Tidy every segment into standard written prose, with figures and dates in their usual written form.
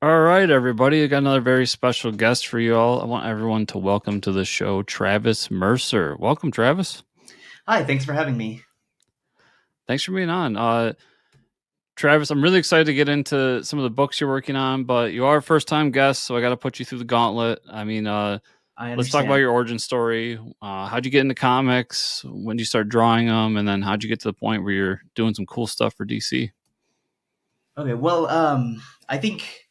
All right, everybody. I got another very special guest for you all. I want everyone to welcome to the show Travis Mercer. Welcome, Travis. Hi, thanks for having me. Thanks for being on. Travis, I'm really excited to get into some of the books you're working on, but you are a first time guest, so I got to put you through the gauntlet. I Let's talk about understand. your origin story. How'd you get into comics? When did you start drawing them? And then how'd you get to the point where you're doing some cool stuff for DC? Okay, well, I think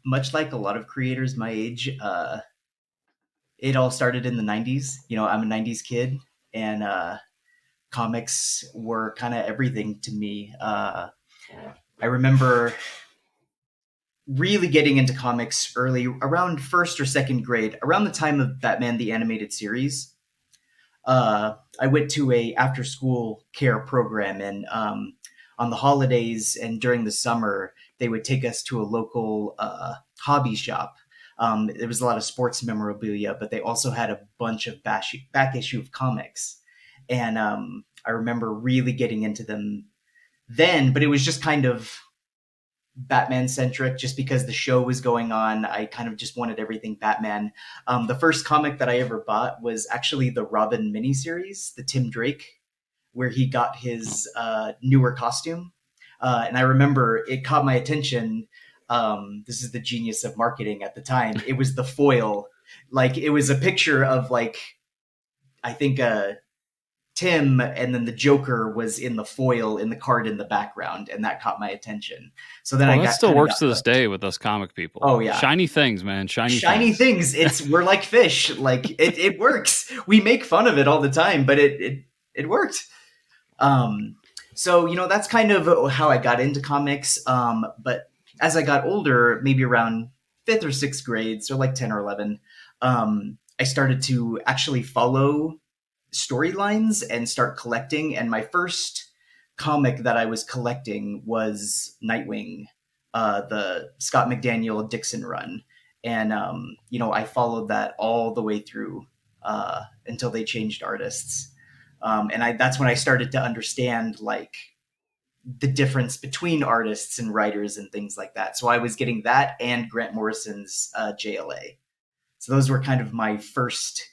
much like a lot of creators my age, it all started in the 90s. I'm a 90s kid, and comics were kind of everything to me. I remember really getting into comics early, around first or second grade, around the time of Batman the Animated Series. I went to a after school care program, and on the holidays and during the summer, they would take us to a local hobby shop. There was a lot of sports memorabilia, but they also had a bunch of back issue of comics, and I remember really getting into them then. But it was just kind of Batman centric just because the show was going on. I kind of just wanted everything Batman. The first comic that I ever bought was actually the Robin miniseries, the Tim Drake, where he got his newer costume. And I remember it caught my attention. This is the genius of marketing at the time. It was the foil. Like, it was a picture of, like, I think Tim, and then the Joker was in the foil in the card in the background, and that caught my attention. So then Oh, I that got still kind of works got to this hooked. day with us comic people. Oh yeah, Shiny things, man. Shiny shiny things. things. We're like fish. Like, it works. We make fun of it all the time, but it worked. Um, so that's kind of how I got into comics. But as I got older, maybe around fifth or sixth grade, so like 10 or 11, I started to actually follow storylines and start collecting. And my first comic that I was collecting was Nightwing, the Scott McDaniel Dixon run. And I followed that all the way through until they changed artists. That's when I started to understand, like, the difference between artists and writers and things like that. So I was getting that and Grant Morrison's JLA. So those were kind of my first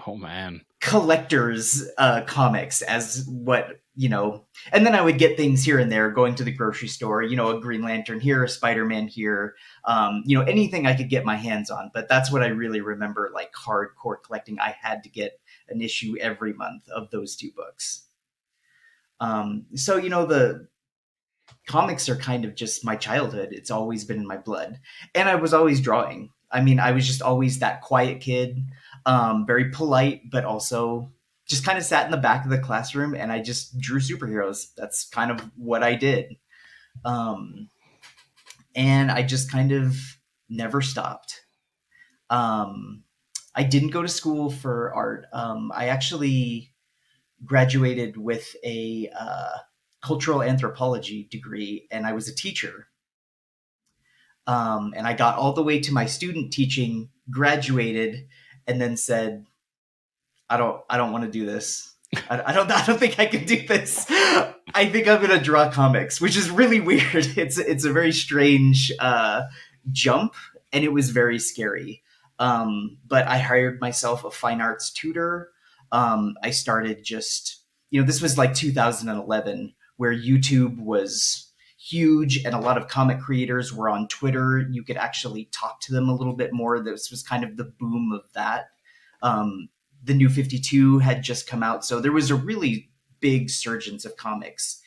Oh, man. collectors comics, as what and then I would get things here and there going to the grocery store, a Green Lantern here, a Spider-Man here, anything I could get my hands on. But that's what I really remember, like, hardcore collecting. I had to get an issue every month of those two books. So the comics are kind of just my childhood. It's always been in my blood, and I was always drawing. I mean, I was just always that quiet kid, very polite, but also just kind of sat in the back of the classroom and I just drew superheroes. That's kind of what I did. Um, and I just kind of never stopped. Um, I didn't go to school for art. I actually graduated with a cultural anthropology degree, and I was a teacher. And I got all the way to my student teaching, graduated, and then said, I don't want to do this. I don't think I can do this. I think I'm gonna draw comics, which is really weird. It's a very strange jump, and it was very scary. But I hired myself a fine arts tutor. I started just, this was like 2011, where YouTube was huge and a lot of comic creators were on Twitter. You could actually talk to them a little bit more. This was kind of the boom of that. Um, the New 52 had just come out, so there was a really big surgence of comics.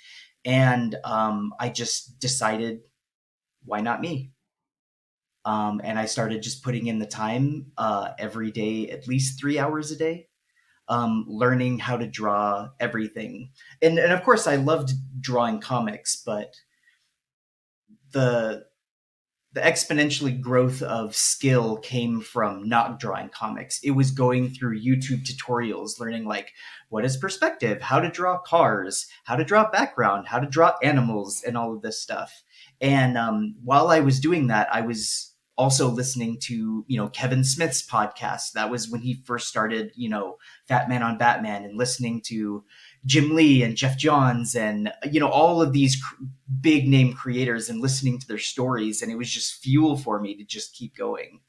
And I just decided, why not me? And I started just putting in the time every day, at least 3 hours a day, learning how to draw everything. And of course, I loved drawing comics, but the the exponentially growth of skill came from not drawing comics. It was going through YouTube tutorials, learning, like, what is perspective, how to draw cars, how to draw background, how to draw animals, and all of this stuff. And while I was doing that, I was also listening to, Kevin Smith's podcast. That was when he first started, Fat Man on Batman, and listening to, Jim Lee and Jeff Johns and all of these big name creators and listening to their stories, and it was just fuel for me to just keep going.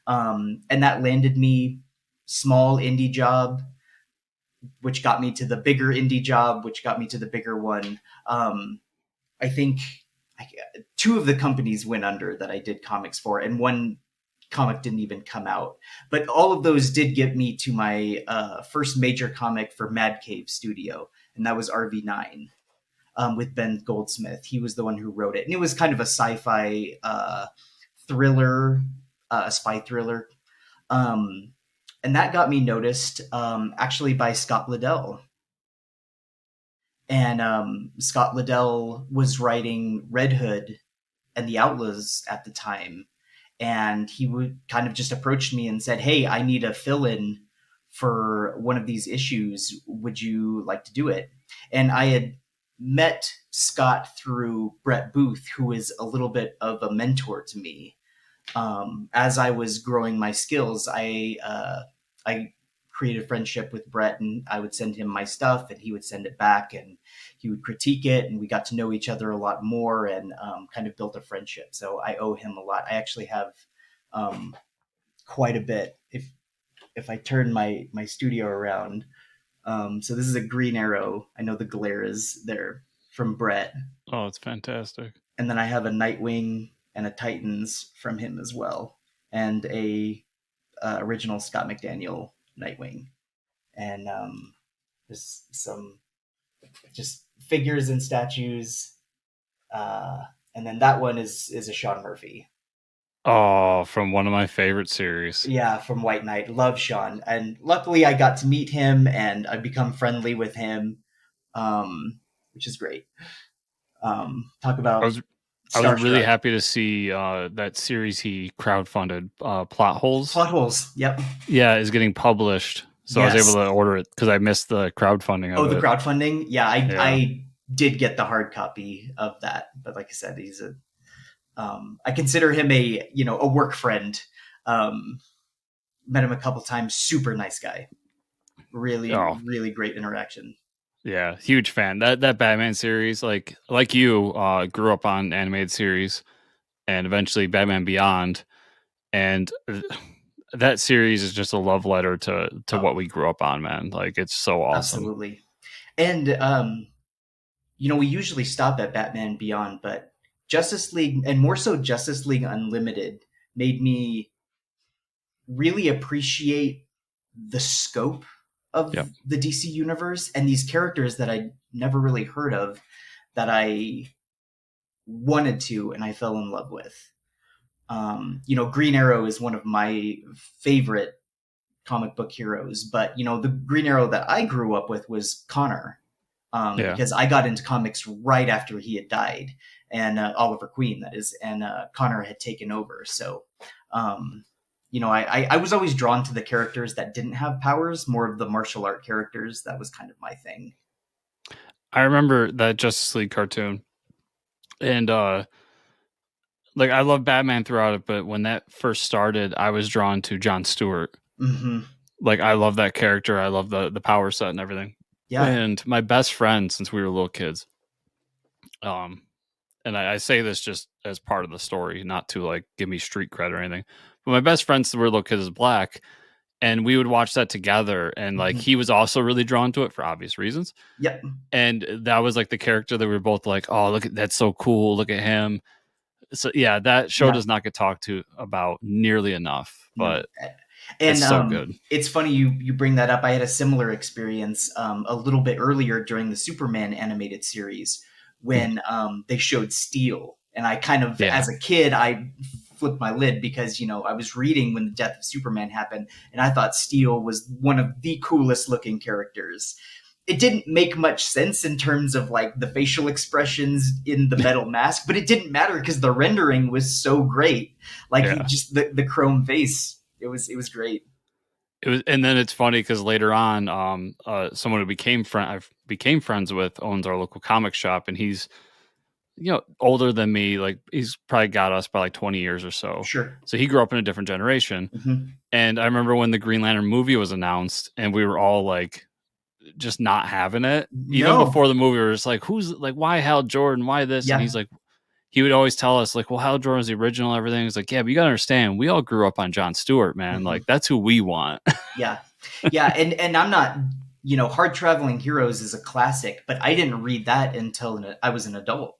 And that landed me small indie job, which got me to the bigger indie job, which got me to the bigger one. I think I, two of the companies went under that I did comics for, and one comic didn't even come out. But all of those did get me to my first major comic for Mad Cave Studio, and that was RV9 with Ben Goldsmith. He was the one who wrote it, and it was kind of a sci-fi thriller, a spy thriller. And that got me noticed actually by Scott Liddell. And Scott Liddell was writing Red Hood and the Outlaws at the time, and he would kind of just approached me and said, "Hey, I need a fill-in for one of these issues. Would you like to do it?" And I had met Scott through Brett Booth, who is a little bit of a mentor to me. As I was growing my skills, I created a friendship with Brett, and I would send him my stuff, and he would send it back, and he would critique it, and we got to know each other a lot more, and kind of built a friendship. So I owe him a lot. I actually have um, quite a bit. If I turn my studio around, so this is a Green Arrow. I know the glare is there from Brett, Oh, it's fantastic. and then I have a Nightwing and a Titans from him as well, and a original Scott McDaniel Nightwing, and there's some just figures and statues, and then that one is a Sean Murphy. Oh, from one of my favorite series. Yeah, from White Knight. Love Sean, and luckily I got to meet him, and I've become friendly with him, which is great. Talk I about was I was really starstruck. happy to see that series he crowdfunded, Plot Holes. Plot holes. Yep. Yeah, is getting published. So I was able Yes. to order it because I missed the crowdfunding Oh, of the it. crowdfunding. Yeah, Yeah. I did get the hard copy of that, but like I said, I consider him a work friend. Um, Met him a couple times. Super nice guy. Really, Oh, really great interaction. yeah. Huge fan. That Batman series, like you, grew up on animated series and eventually Batman Beyond. And that series is just a love letter to Oh, what we grew up on, man. Like it's so awesome. absolutely. And we usually stop at Batman Beyond, but Justice League, and more so Justice League Unlimited, made me really appreciate the scope of Yep. the DC universe and these characters that I never really heard of, that I wanted to and I fell in love with. Green Arrow is one of my favorite comic book heroes, but the Green Arrow that I grew up with was Connor, Yeah. because I got into comics right after he had died, and Oliver Queen, that is, and Connor had taken over. So, I was always drawn to the characters that didn't have powers, more of the martial art characters. That was kind of my thing. I remember that Justice League cartoon. And like I love Batman throughout it, but when that first started, I was drawn to John Stewart. Hmm. Like I love that character. I love the power set and everything. Yeah. And my best friend since we were little kids, um, and I say this just as part of the story, not to like give me street cred or anything. But my best friend since we were little kids is black, and we would watch that together. And like Hmm. he was also really drawn to it for obvious reasons. Yep. And that was like the character that we were both like, oh, look at that's so cool. Look at him. So yeah, that show Yeah. does not get talked to about nearly enough, No. but And it's so good. it's funny you bring that up. I had a similar experience a little bit earlier during the Superman animated series Mm. when they showed Steel, and I kind of, Yeah, as a kid, I flipped my lid because I was reading when the death of Superman happened, and I thought Steel was one of the coolest looking characters. It didn't make much sense in terms of like the facial expressions in the metal mask, but it didn't matter because the rendering was so great. Like he yeah. just the chrome face, it was great. It was, and then it's funny because later on, someone who I became friends with owns our local comic shop, and he's older than me. Like he's probably got us by like 20 years or so. Sure. So he grew up in a different generation. Hmm. And I remember when the Green Lantern movie was announced, and we were all like just not having it. Even No. before the movie, we were just like, who's like, why Hal Jordan? Why this? And Yeah. he's like, he would always tell us like, well, Hal Jordan's the original, everything. He's like, yeah, but you gotta understand, we all grew up on Jon Stewart, man. Mhm. Like that's who we want. Yeah. Yeah. And I'm not, Hard Traveling Heroes is a classic, but I didn't read that until I was an adult.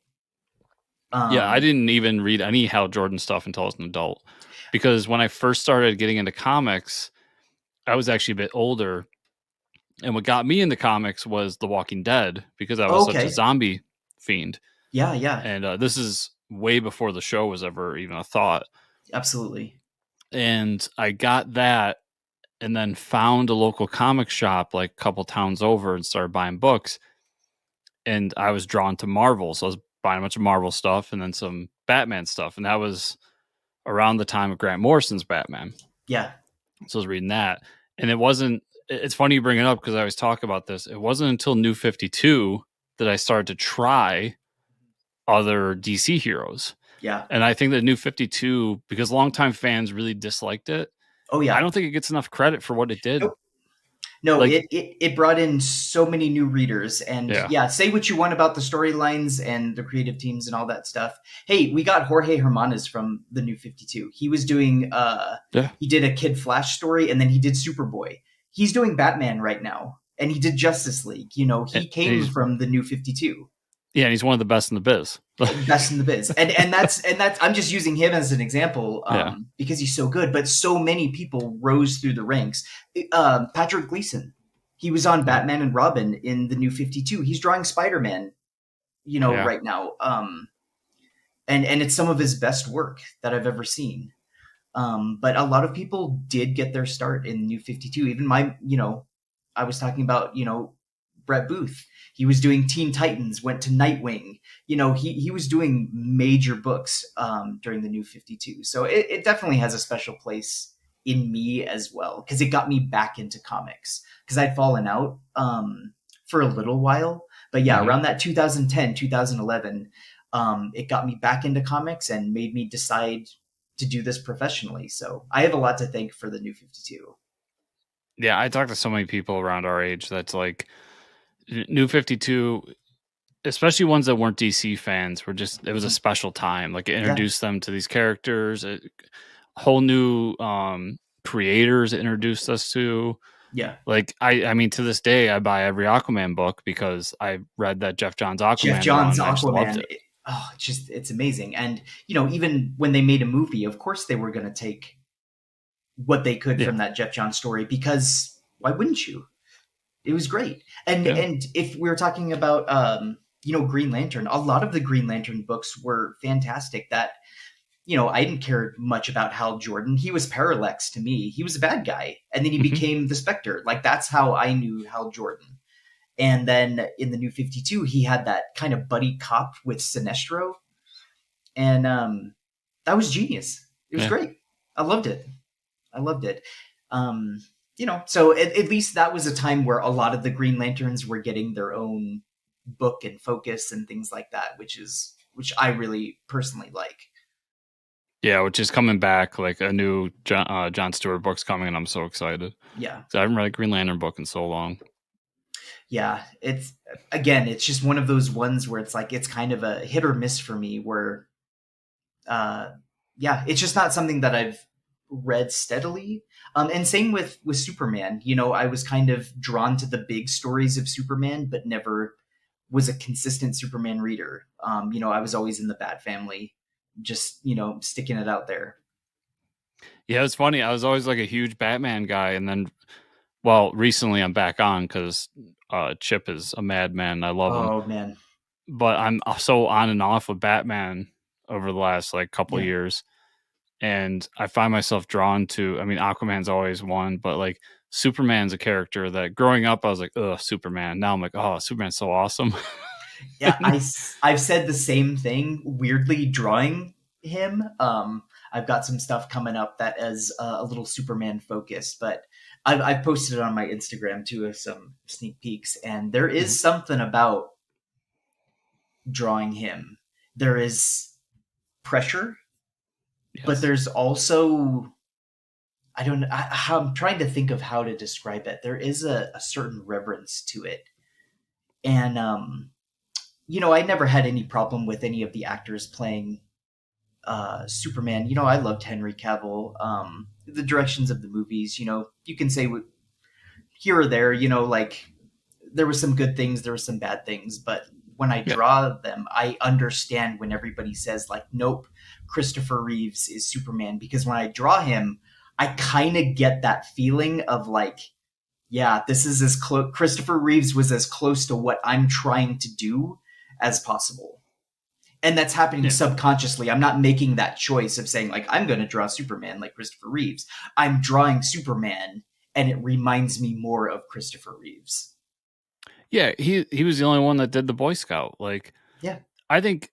Yeah, I Um, didn't even read any Hal Jordan stuff until I was an adult. Because when I first started getting into comics, I was actually a bit older. And what got me into comics was The Walking Dead because I was such a okay. zombie fiend. Yeah. Yeah. And this is way before the show was ever even a thought. Absolutely. And I got that and then found a local comic shop like a couple towns over and started buying books. And I was drawn to Marvel. So I was buying a bunch of Marvel stuff and then some Batman stuff. And that was around the time of Grant Morrison's Batman. Yeah. So I was reading that. And it wasn't, it's funny you bring it up because I always talk about this. It wasn't until New 52 that I started to try other DC heroes. Yeah. And I think that New 52, because longtime fans really disliked it, Oh I yeah. don't think it gets enough credit for what it did. Nope. No, Like, it brought in so many new readers, and yeah, yeah, say what you want about the storylines and the creative teams and all that stuff. Hey, we got Jorge Hermanas from the New 52. He was doing yeah, he did a Kid Flash story, and then he did Superboy. He's doing Batman right now, and he did Justice League. and He came he's from the New 52. yeah, and he's one of the best in the biz. Best in the biz, and that's I'm just using him as an example, Yeah, because he's so good. But so many people rose through the ranks. Patrick Gleason, he was on yeah, Batman and Robin in the New 52. He's drawing Spider Man, yeah, right now, and it's some of his best work that I've ever seen. But a lot of people did get their start in New 52. Even I was talking about, Brett Booth. He was doing Teen Titans, went to Nightwing. He was doing major books during the New 52. So it definitely has a special place in me as well because it got me back into comics because I'd fallen out for a little while. But yeah, hmm around that 2010, 2011, it got me back into comics and made me decide to do this professionally. So I have a lot to thank for the New 52. yeah. I talked to so many people around our age that's like New 52, especially ones that weren't DC fans, were just, it was a Mhm. special time. Like it Yeah, introduced them to these characters, whole new creators it introduced us to. yeah. Like I mean, to this day, I buy every Aquaman book because I read that Jeff Johns Jeff Aquaman run Johns' and I just loved Aquaman. it. It's amazing. And even when they made a movie, of course they were going to take what they could Yeah, from that Jeff Johns story because why wouldn't you? It was great. And yeah, and if we're talking about Green Lantern, a lot of the Green Lantern books were fantastic. That I didn't care much about Hal Jordan. He was Parallax to me. He was a bad guy, and then he hmm became the Spectre. Like that's how I knew Hal Jordan. And then in the New 52, he had that kind of buddy cop with Sinestro, and that was genius. It was yeah. great. I loved it. I loved it. Um, so at least that was a time where a lot of the Green Lanterns were getting their own book and focus and things like that, which I really personally like. Yeah, which is coming back, like a new John Stewart book's coming, and I'm so excited. Yeah, So I haven't read a Green Lantern book in so long. yeah. It's just one of those ones where it's like it's kind of a hit or miss for me. Where uh, yeah, it's just not something that I've read steadily. And same with Superman. I was kind of drawn to the big stories of Superman, but never was a consistent Superman reader. I was always in the Bat Family, just sticking it out there. Yeah, it's funny. I was always like a huge Batman guy, and then, well, recently I'm back on because Chip is a madman. I love him, Oh man, but I'm so on and off with Batman over the last like couple yeah, years, and I find myself drawn to. I mean, Aquaman's always one, but like Superman's a character that growing up I was like, ugh, Superman. Now I'm like, oh, Superman's so awesome. yeah. I've said the same thing. Weirdly, drawing him. I've got some stuff coming up that is a little Superman focused, but I've posted it on my Instagram too, of some sneak peeks, and there Mhm. is something about drawing him. There is pressure, but Yes. there's also I don't. I'm trying to think of how to describe it. There is a certain reverence to it, and I never had any problem with any of the actors playing Superman. I loved Henry Cavill. The directions of the movies. You can say here or there. Like there was some good things, there was some bad things, but when I Yeah, draw them, I understand when everybody says like, "Nope, Christopher Reeves is Superman," because when I draw him, I kind of get that feeling of like, yeah, this is as close. Christopher Reeves was as close to what I'm trying to do as possible. And that's happening yeah, subconsciously. I'm not making that choice of saying, like, I'm going to draw Superman like Christopher Reeves. I'm drawing Superman, and it reminds me more of Christopher Reeves. yeah. He was the only one that did the Boy Scout. Like, Yeah. I think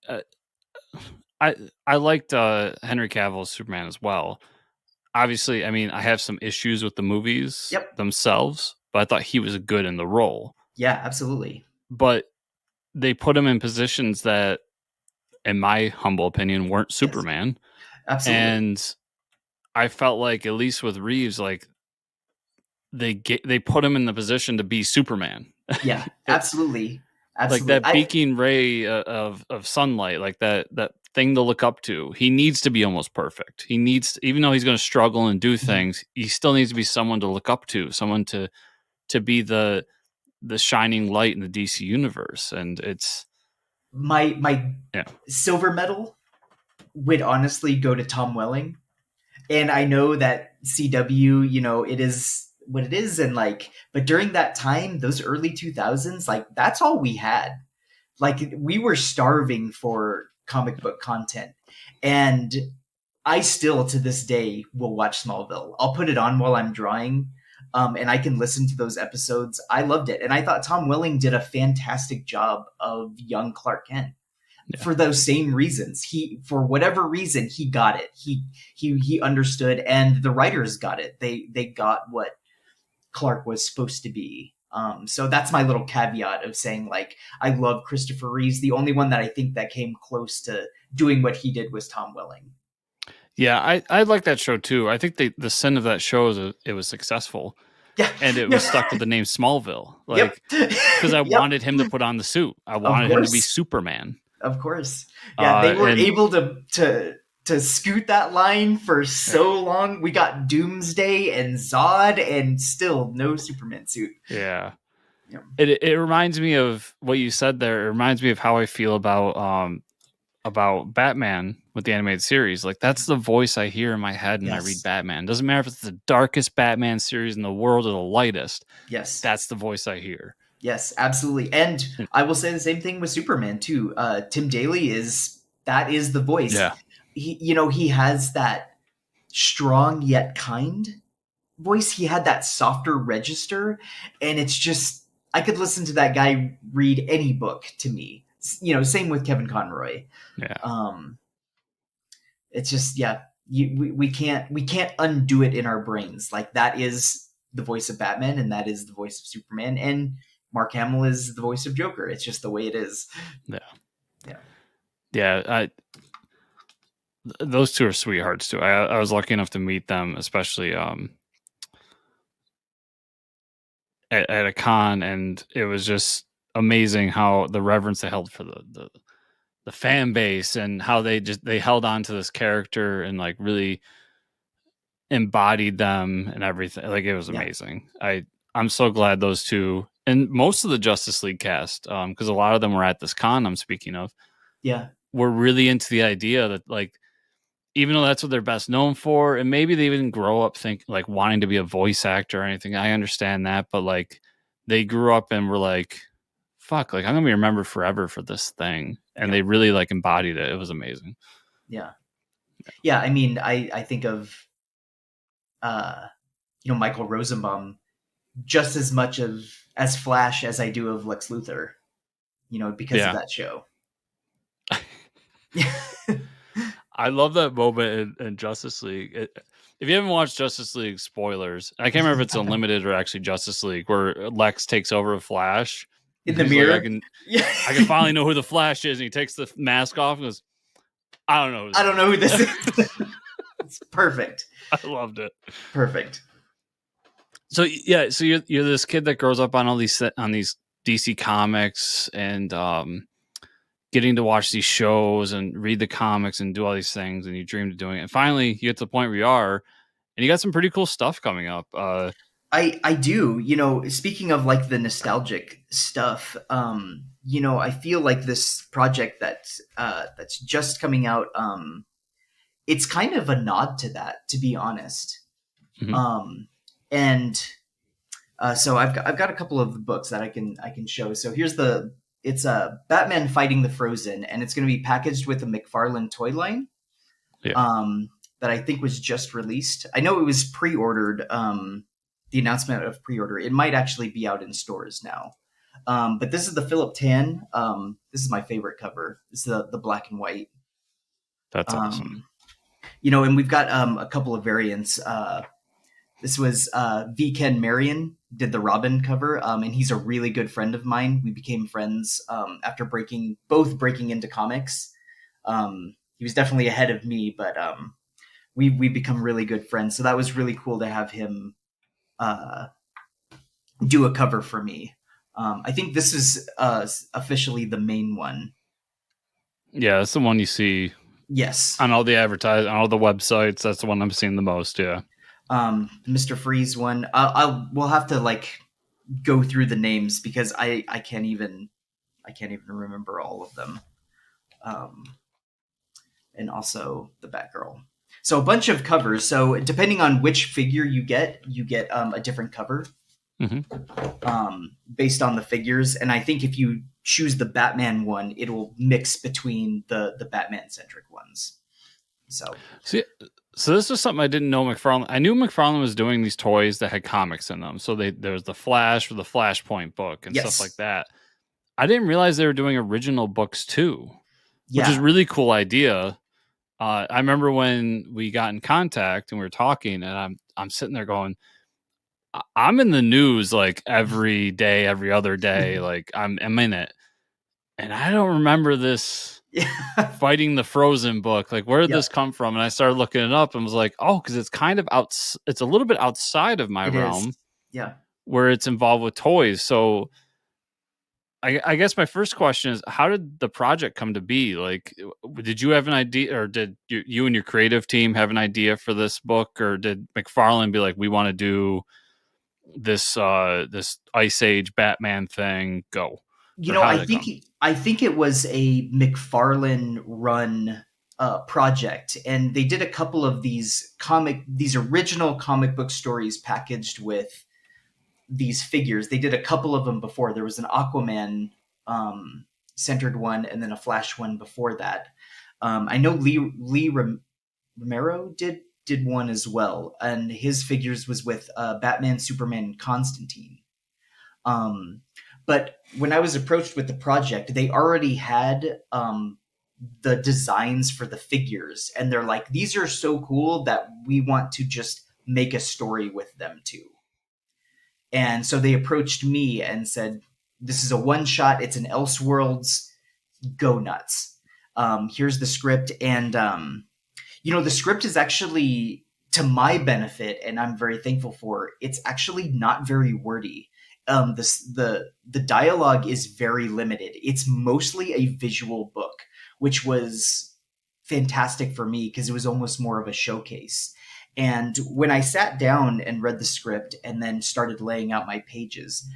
I I liked Henry Cavill's Superman as well. Obviously, I mean, I have some issues with the movies Yep. themselves, but I thought he was good in the role. Yeah, absolutely. But they put him in positions that, in my humble opinion, weren't Yes, Superman. absolutely. And I felt like, at least with Reeves, like they put him in the position to be Superman. Yeah, It, absolutely. like Absolutely. that beaking ray of sunlight, like that thing to look up to. He needs to be almost perfect. He needs, even though he's going to struggle and do Mhm. things, he still needs to be someone to look up to, someone to be the shining light in the DC universe. And it's My yeah, silver medal would honestly go to Tom Welling. And I know that CW, it is what it is, and like, but during that time, those early 2000s, like that's all we had. Like we were starving for comic book content. And I still to this day will watch Smallville. I'll put it on while I'm drawing, and I can listen to those episodes. I loved it, and I thought Tom Welling did a fantastic job of young Clark Kent. yeah, For those same reasons, he for whatever reason he got it. He understood, and the writers got it. They got what Clark was supposed to be. So that's my little caveat of saying like I love Christopher Reeves. The only one that I think that came close to doing what he did was Tom Welling. yeah. I like that show too. I think the sin of that show is it was successful, Yeah, and it was yeah, stuck with the name Smallville. yep, Like, because I yep. wanted him to put on the suit. I Of wanted him to be course, Superman. of course. Yeah, they were And able to scoot that line for so long. We got Doomsday and Zod, and still no Superman suit. yeah, Yeah. it reminds me of what you said there. It reminds me of how I feel about Batman with the animated series. Like, that's the voice I hear in my head when I read Yes. Batman. Doesn't matter if it's the darkest Batman series in the world or the lightest. Yes. That's the voice I hear. Yes. Absolutely. And And- I will say the same thing with Superman too. Tim Daly is the voice. yeah, He has that strong yet kind voice. He had that softer register, and it's just I could listen to that guy read any book to me. Same with Kevin Conroy. yeah, Um, it's just yeah, we can't undo it in our brains. Like that is the voice of Batman, and that is the voice of Superman, and Mark Hamill is the voice of Joker. It's just the way it is. yeah, Yeah. yeah. Those two are sweethearts too. I was lucky enough to meet them, especially at a con, and it was just amazing how the reverence they held for the fan base, and how they held on to this character and like really embodied them and everything. Like, it was Yeah. amazing. I'm so glad those two and most of the Justice League cast, because a lot of them were at this con I'm speaking of, Yeah. were really into the idea that, like, even though that's what they're best known for, and maybe they didn't grow up think like wanting to be a voice actor or anything. I understand that, but like they grew up and were like, "Fuck, like I'm gonna be remembered forever for this thing," and Yeah. they really like embodied it. It was amazing. Yeah. Yeah. I mean, I think of uh, Michael Rosenbaum just as much of as Flash as I do of Lex Luthor. Because of Yeah, that show. I love that moment in Justice League. If you haven't watched Justice League, spoilers. I can't remember if it's Unlimited or actually Justice League, where Lex takes over with Flash. In the He's like, mirror. Yeah. I can finally know who the Flash is, and he takes the mask off and goes, I don't know who I this don't know who this is. is. It's perfect. I loved it. Perfect. So yeah, so you're this kid that grows up on all these DC comics and getting to watch these shows and read the comics and do all these things, and you dreamed of doing it. And finally, you get to the point where you are, and you got some pretty cool stuff coming up. I do. Speaking of like the nostalgic stuff, I feel like this project that's just coming out, it's kind of a nod to that, to be honest. Mhm. Um, and so I've got a couple of books that I can show. So here's the it's Batman Fighting the Frozen, and it's going to be packaged with a McFarlane toy line. Yeah, Um, that I think was just released. I know it was pre-ordered. The announcement of pre-order. It might actually be out in stores now. But this is the Philip Tan. This is my favorite cover. This is the black and white. that's awesome. Um, and we've got a couple of variants. This was V. Ken Marion did the Robin cover, and he's a really good friend of mine. We became friends after both breaking into comics. He was definitely ahead of me, but we become really good friends. So that was really cool to have him uh, do a cover for me. I think this is officially the main one. Yeah, that's the one you see Yes. on all the on all the websites. That's the one I'm seeing the most. Yeah. Mr. Freeze one. We'll have to like go through the names because I can't even remember all of them. Um, and also the Batgirl. So a bunch of covers. So depending on which figure you get a different cover Hmm. based on the figures. And I think if you choose the Batman one, it'll mix between the Batman centric ones. So See, so this is something I didn't know McFarlane. I knew McFarlane was doing these toys that had comics in them. So there's the Flash or the Flashpoint book and stuff like yes, that. I didn't realize they were doing original books too, which is yeah, a really cool idea. I remember when we got in contact and we were talking, and I'm sitting there going, I'm in the news like every day, every other day, like I'm in it, and I don't remember this yeah, fighting the Frozen book. Like, where did yeah. this come from? And I started looking it up and was like, oh, because it's kind of out. It's a little bit outside of my It is. realm Yeah. where it's involved with toys. So I guess my first question is, how did the project come to be? Like, did you have an idea, or did you and your creative team have an idea for this book, or did McFarlane be like, we want to do this Ice Age Batman thing? Go, You or know, how I did it think come? I think it was a McFarlane run project, and they did a couple of these original comic book stories packaged with these figures. They did a couple of them before. There was an Aquaman centered one, and then a Flash one before that. I know Romero did one as well, and his figures was with Batman, Superman, and Constantine. Um, but when I was approached with the project, they already had the designs for the figures, and they're like, "These are so cool that we want to just make a story with them too." And so they approached me and said, "This is a one shot. It's an Elseworlds. Go nuts. Here's the script." And the script is actually to my benefit, and I'm very thankful for. It's actually not very wordy. The dialogue is very limited. It's mostly a visual book, which was fantastic for me because it was almost more of a showcase. And when I sat down and read the script and then started laying out my pages,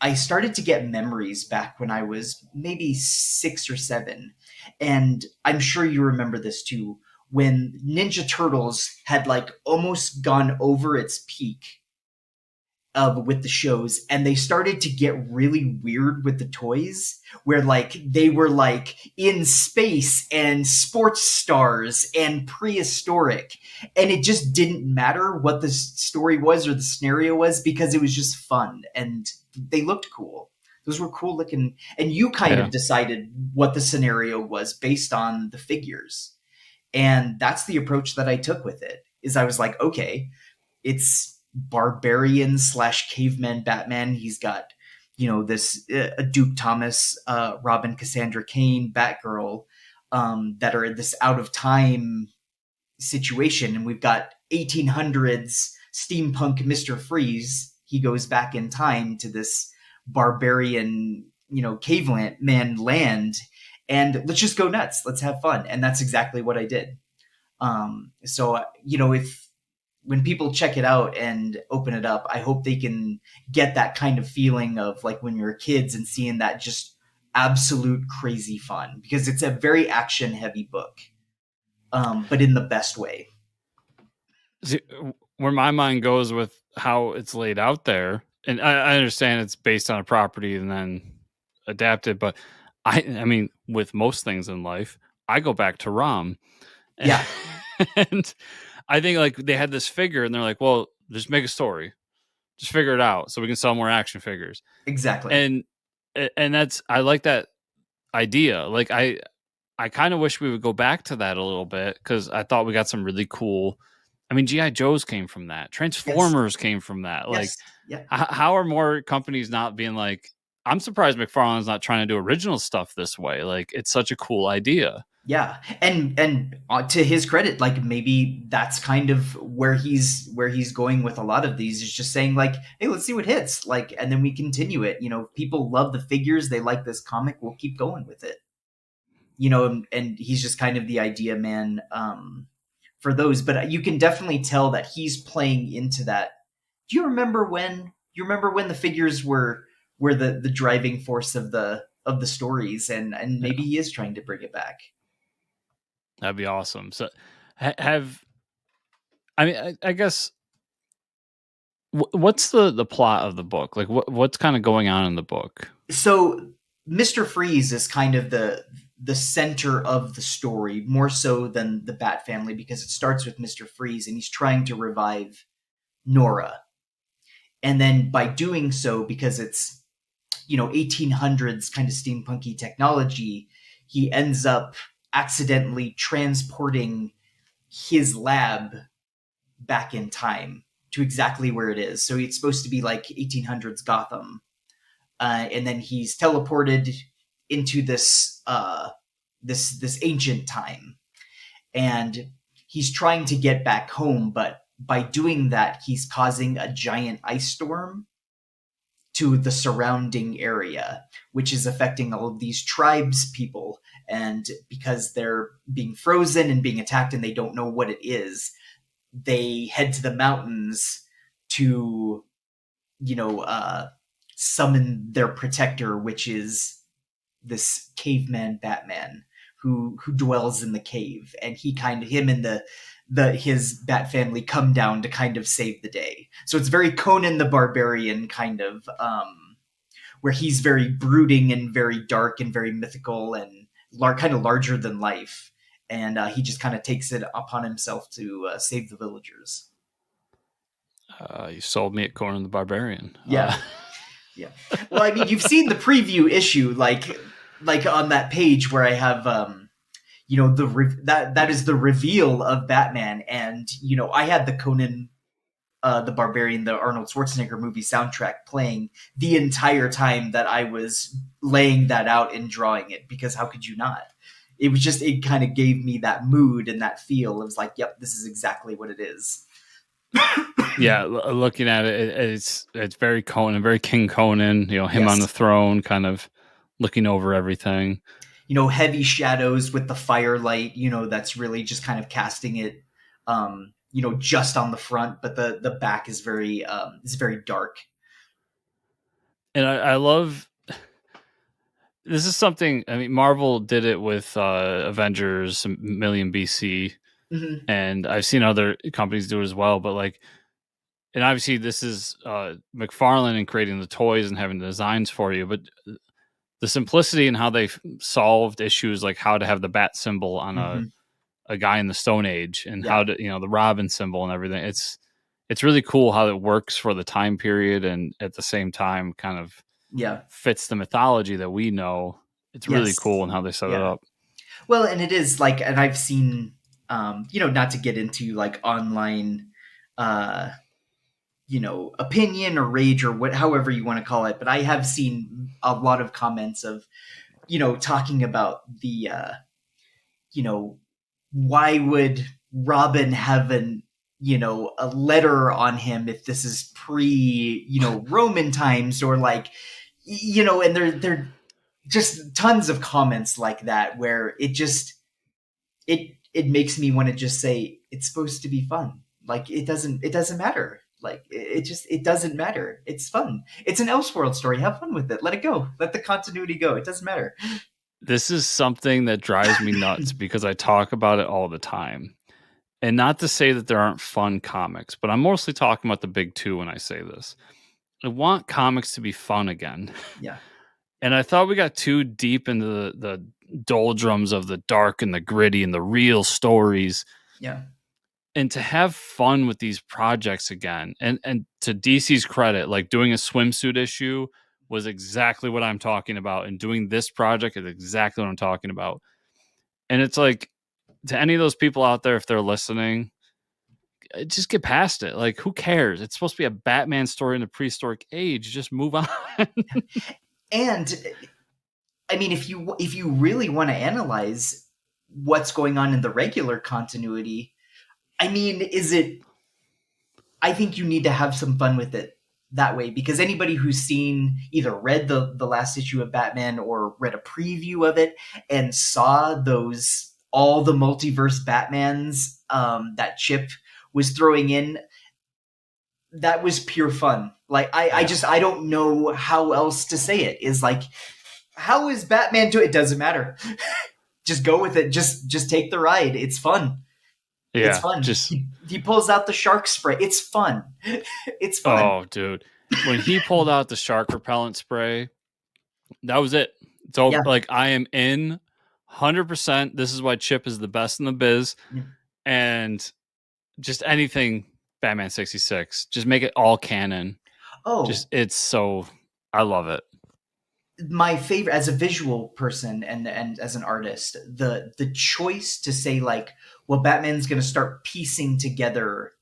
I started to get memories back when I was maybe 6 or 7. And I'm sure you remember this too, when Ninja Turtles had like almost gone over its peak with the shows, and they started to get really weird with the toys where like they were like in space and sports stars and prehistoric, and it just didn't matter what the story was or the scenario was because it was just fun and they looked cool. Those were cool looking, and you kind Yeah, of decided what the scenario was based on the figures. And that's the approach that I took with it. Is I was like, okay, it's barbarian slash caveman Batman. He's got, this Duke Thomas, Robin, Cassandra Cain, Batgirl, that are this out of time situation, and we've got 1800s steampunk Mr. Freeze. He goes back in time to this barbarian, caveman man land, and let's just go nuts. Let's have fun. And that's exactly what I did. So, if when people check it out and open it up, I hope they can get that kind of feeling of like when you're kids and seeing that just absolute crazy fun, because it's a very action heavy book, but in the best way. See, where my mind goes with how it's laid out there, and I understand it's based on a property and then adapted, but I mean, with most things in life, I go back to Rom, Yeah, and I think like they had this figure, and they're like, well, just make a story, just figure it out, so we can sell more action figures, exactly. and that's I like that idea. Like I kind of wish we would go back to that a little bit because I thought we got some really cool. I mean, GI Joes came from that. Yes, Transformers came from that. Like, yes, yeah, how are more companies not being like? I'm surprised McFarlane's not trying to do original stuff this way. Like, it's such a cool idea. yeah. And to his credit, like maybe that's kind of where he's going with a lot of these, is just saying like, hey, let's see what hits, like, and then we continue it. People love the figures, they like this comic, we'll keep going with it. And he's just kind of the idea man, for those. But you can definitely tell that he's playing into that. Do you remember when the figures were the driving force of the stories, and maybe Yeah, he is trying to bring it back. that'd be awesome. So, have I mean, I guess what's the plot of the book? Like, what's kind of going on in the book? So Mr. Freeze is kind of the center of the story, more so than the Bat family, because it starts with Mr. Freeze and he's trying to revive Nora. And then by doing so, because it's 1800s kind of steampunky technology, he ends up accidentally transporting his lab back in time to exactly where it is. So it's supposed to be like 1800s Gotham, and then he's teleported into this ancient time, and he's trying to get back home, but by doing that, he's causing a giant ice storm to the surrounding area, which is affecting all of these tribes people. And because they're being frozen and being attacked and they don't know what it is, they head to the mountains to, you know, summon their protector, which is this caveman Batman who dwells in the cave, and him and his Bat family come down to kind of save the day. So it's very Conan the Barbarian kind of, where he's very brooding and very dark and very mythical and kind of larger than life, and he just kind of takes it upon himself to save the villagers. You sold me at Conan the Barbarian. Yeah, yeah. Well, I mean, you've seen the preview issue, like on that page where I have, that is the reveal of Batman, and I had the Conan, the Barbarian, the Arnold Schwarzenegger movie soundtrack playing the entire time that I was laying that out and drawing it, because how could you not? It kind of gave me that mood and that feel. It was like, yep, this is exactly what it is. Yeah, looking at it, it's very Conan, very King Conan. Him on the Yes. throne, kind of looking over everything. Heavy shadows with the firelight, that's really just kind of casting it, just on the front, but the back is very dark. And I love this is something. I mean, Marvel did it with Avengers a million BC, Hmm. and I've seen other companies do it as well. But like, and obviously this is McFarlane and creating the toys and having the designs for you, but the simplicity and how they solved issues like how to have the bat symbol on Hmm. a guy in the Stone Age and Yeah. how to the Robin symbol and everything. It's really cool how it works for the time period and at the same time kind of Yeah. fits the mythology that we know. It's really Yes. cool and how they set it Yeah. up. Well, and it is like, and I've seen, not to get into like online, uh, opinion or rage or however you want to call it, but I have seen a lot of comments of, talking about the, you know, why would Robin have a letter on him if this is pre Roman times, or like and they're just tons of comments like that where it makes me want to just say it's supposed to be fun. Like it doesn't matter. Like it doesn't matter. It's fun. It's an Elseworld story. Have fun with it. Let it go. Let the continuity go. It doesn't matter. This is something that drives me nuts because I talk about it all the time. And not to say that there aren't fun comics, but I'm mostly talking about the big two when I say this. I want comics to be fun again. Yeah. And I thought we got too deep into the doldrums of the dark and the gritty and the real stories. Yeah. And to have fun with these projects again, and to DC's credit, like doing a swimsuit issue was exactly what I'm talking about, and doing this project is exactly what I'm talking about. And it's like, to any of those people out there, if they're listening, just get past it. Like, who cares? It's supposed to be a Batman story in the prehistoric age. Just move on. And I mean, if you really want to analyze what's going on in the regular continuity, I mean, is it? I think you need to have some fun with it that way, because anybody who's seen, either read the last issue of Batman or read a preview of it and saw those, all the multiverse Batmans that Chip was throwing in, that was pure fun. Like I Yeah. just I don't know how else to say it. Is like, how is Batman doing? It doesn't matter. Just go with it. Just take the ride. It's fun. It's Yeah. fun. Just, He pulls out the shark spray. It's fun. It's fun. oh, dude. When he pulled out the shark repellent spray, that was it. It's over. Yeah. Like, I am in 100%. This is why Chip is the best in the biz. Yeah. And just anything Batman 66, just make it all canon. Oh, Just, it's so, I love it. my favorite as a visual person and as an artist, the choice to say like, well, Batman's going to start piecing together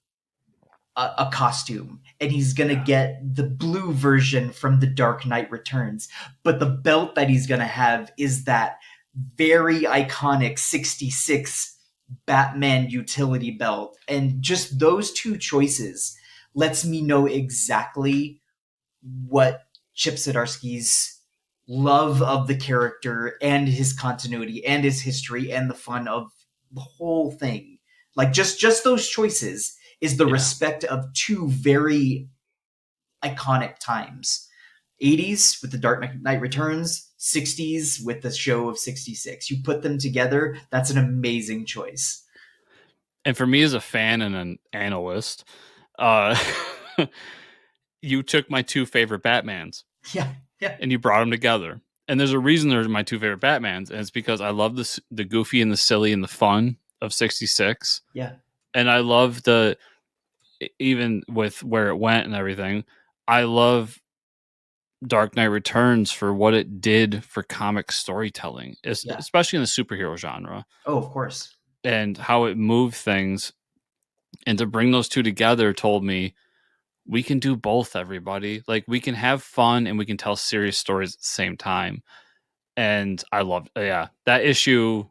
a costume, and he's going to Yeah. get the blue version from the Dark Knight Returns, but the belt that he's going to have is that very iconic 66 Batman utility belt. And just those two choices lets me know exactly what Chip Zdarsky's love of the character and his continuity and his history and the fun of the whole thing. Like, just those choices is the Yeah. respect of two very iconic times. 80s with the Dark Knight Returns, 60s with the show of 66. You put them together, that's an amazing choice. And for me as a fan and an analyst, uh, you took my two favorite Batmans Yeah, yeah, and you brought them together. And there's a reason they're my two favorite Batmans, and it's because I love the goofy and the silly and the fun of 66. yeah, And I love even with where it went and everything, I love Dark Knight Returns for what it did for comic storytelling, yeah. especially in the superhero genre, Oh, of course. and how it moved things. And to bring those two together told me we can do both, everybody. Like, we can have fun and we can tell serious stories at the same time. And I loved, yeah, that issue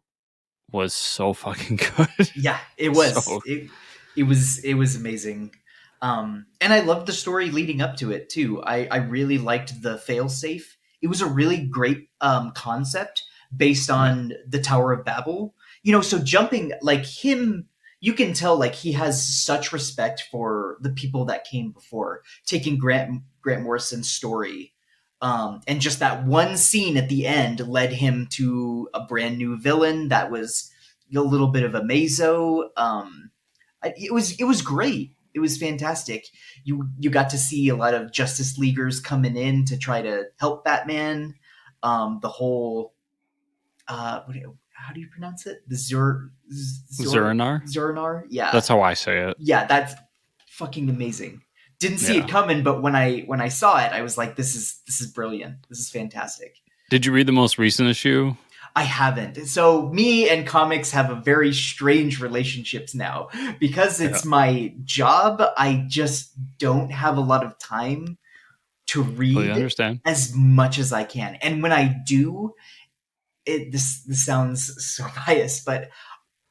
was so fucking good. Yeah, it was. So, It was amazing. And I loved the story leading up to it too. I really liked the failsafe. It was a really great concept based yeah, on the Tower of Babel. So jumping like him, you can tell like he has such respect for the people that came before, taking Grant Morrison's story. And just that one scene at the end led him to a brand new villain that was a little bit of a mazo. It was great. It was fantastic. You got to see a lot of Justice Leaguers coming in to try to help Batman. The whole how do you pronounce it? The Zurinar. Zurnar. Yeah, That's how I say it. yeah. That's fucking amazing. Didn't see it Yeah. coming, but when I saw it, I was like, this is brilliant. This is fantastic. Did you read the most recent issue? I haven't. So me and comics have a very strange relationships now because Yeah, it's my job. I just don't have a lot of time to completely read understand. as much as I can. And when I do, this sounds so biased, but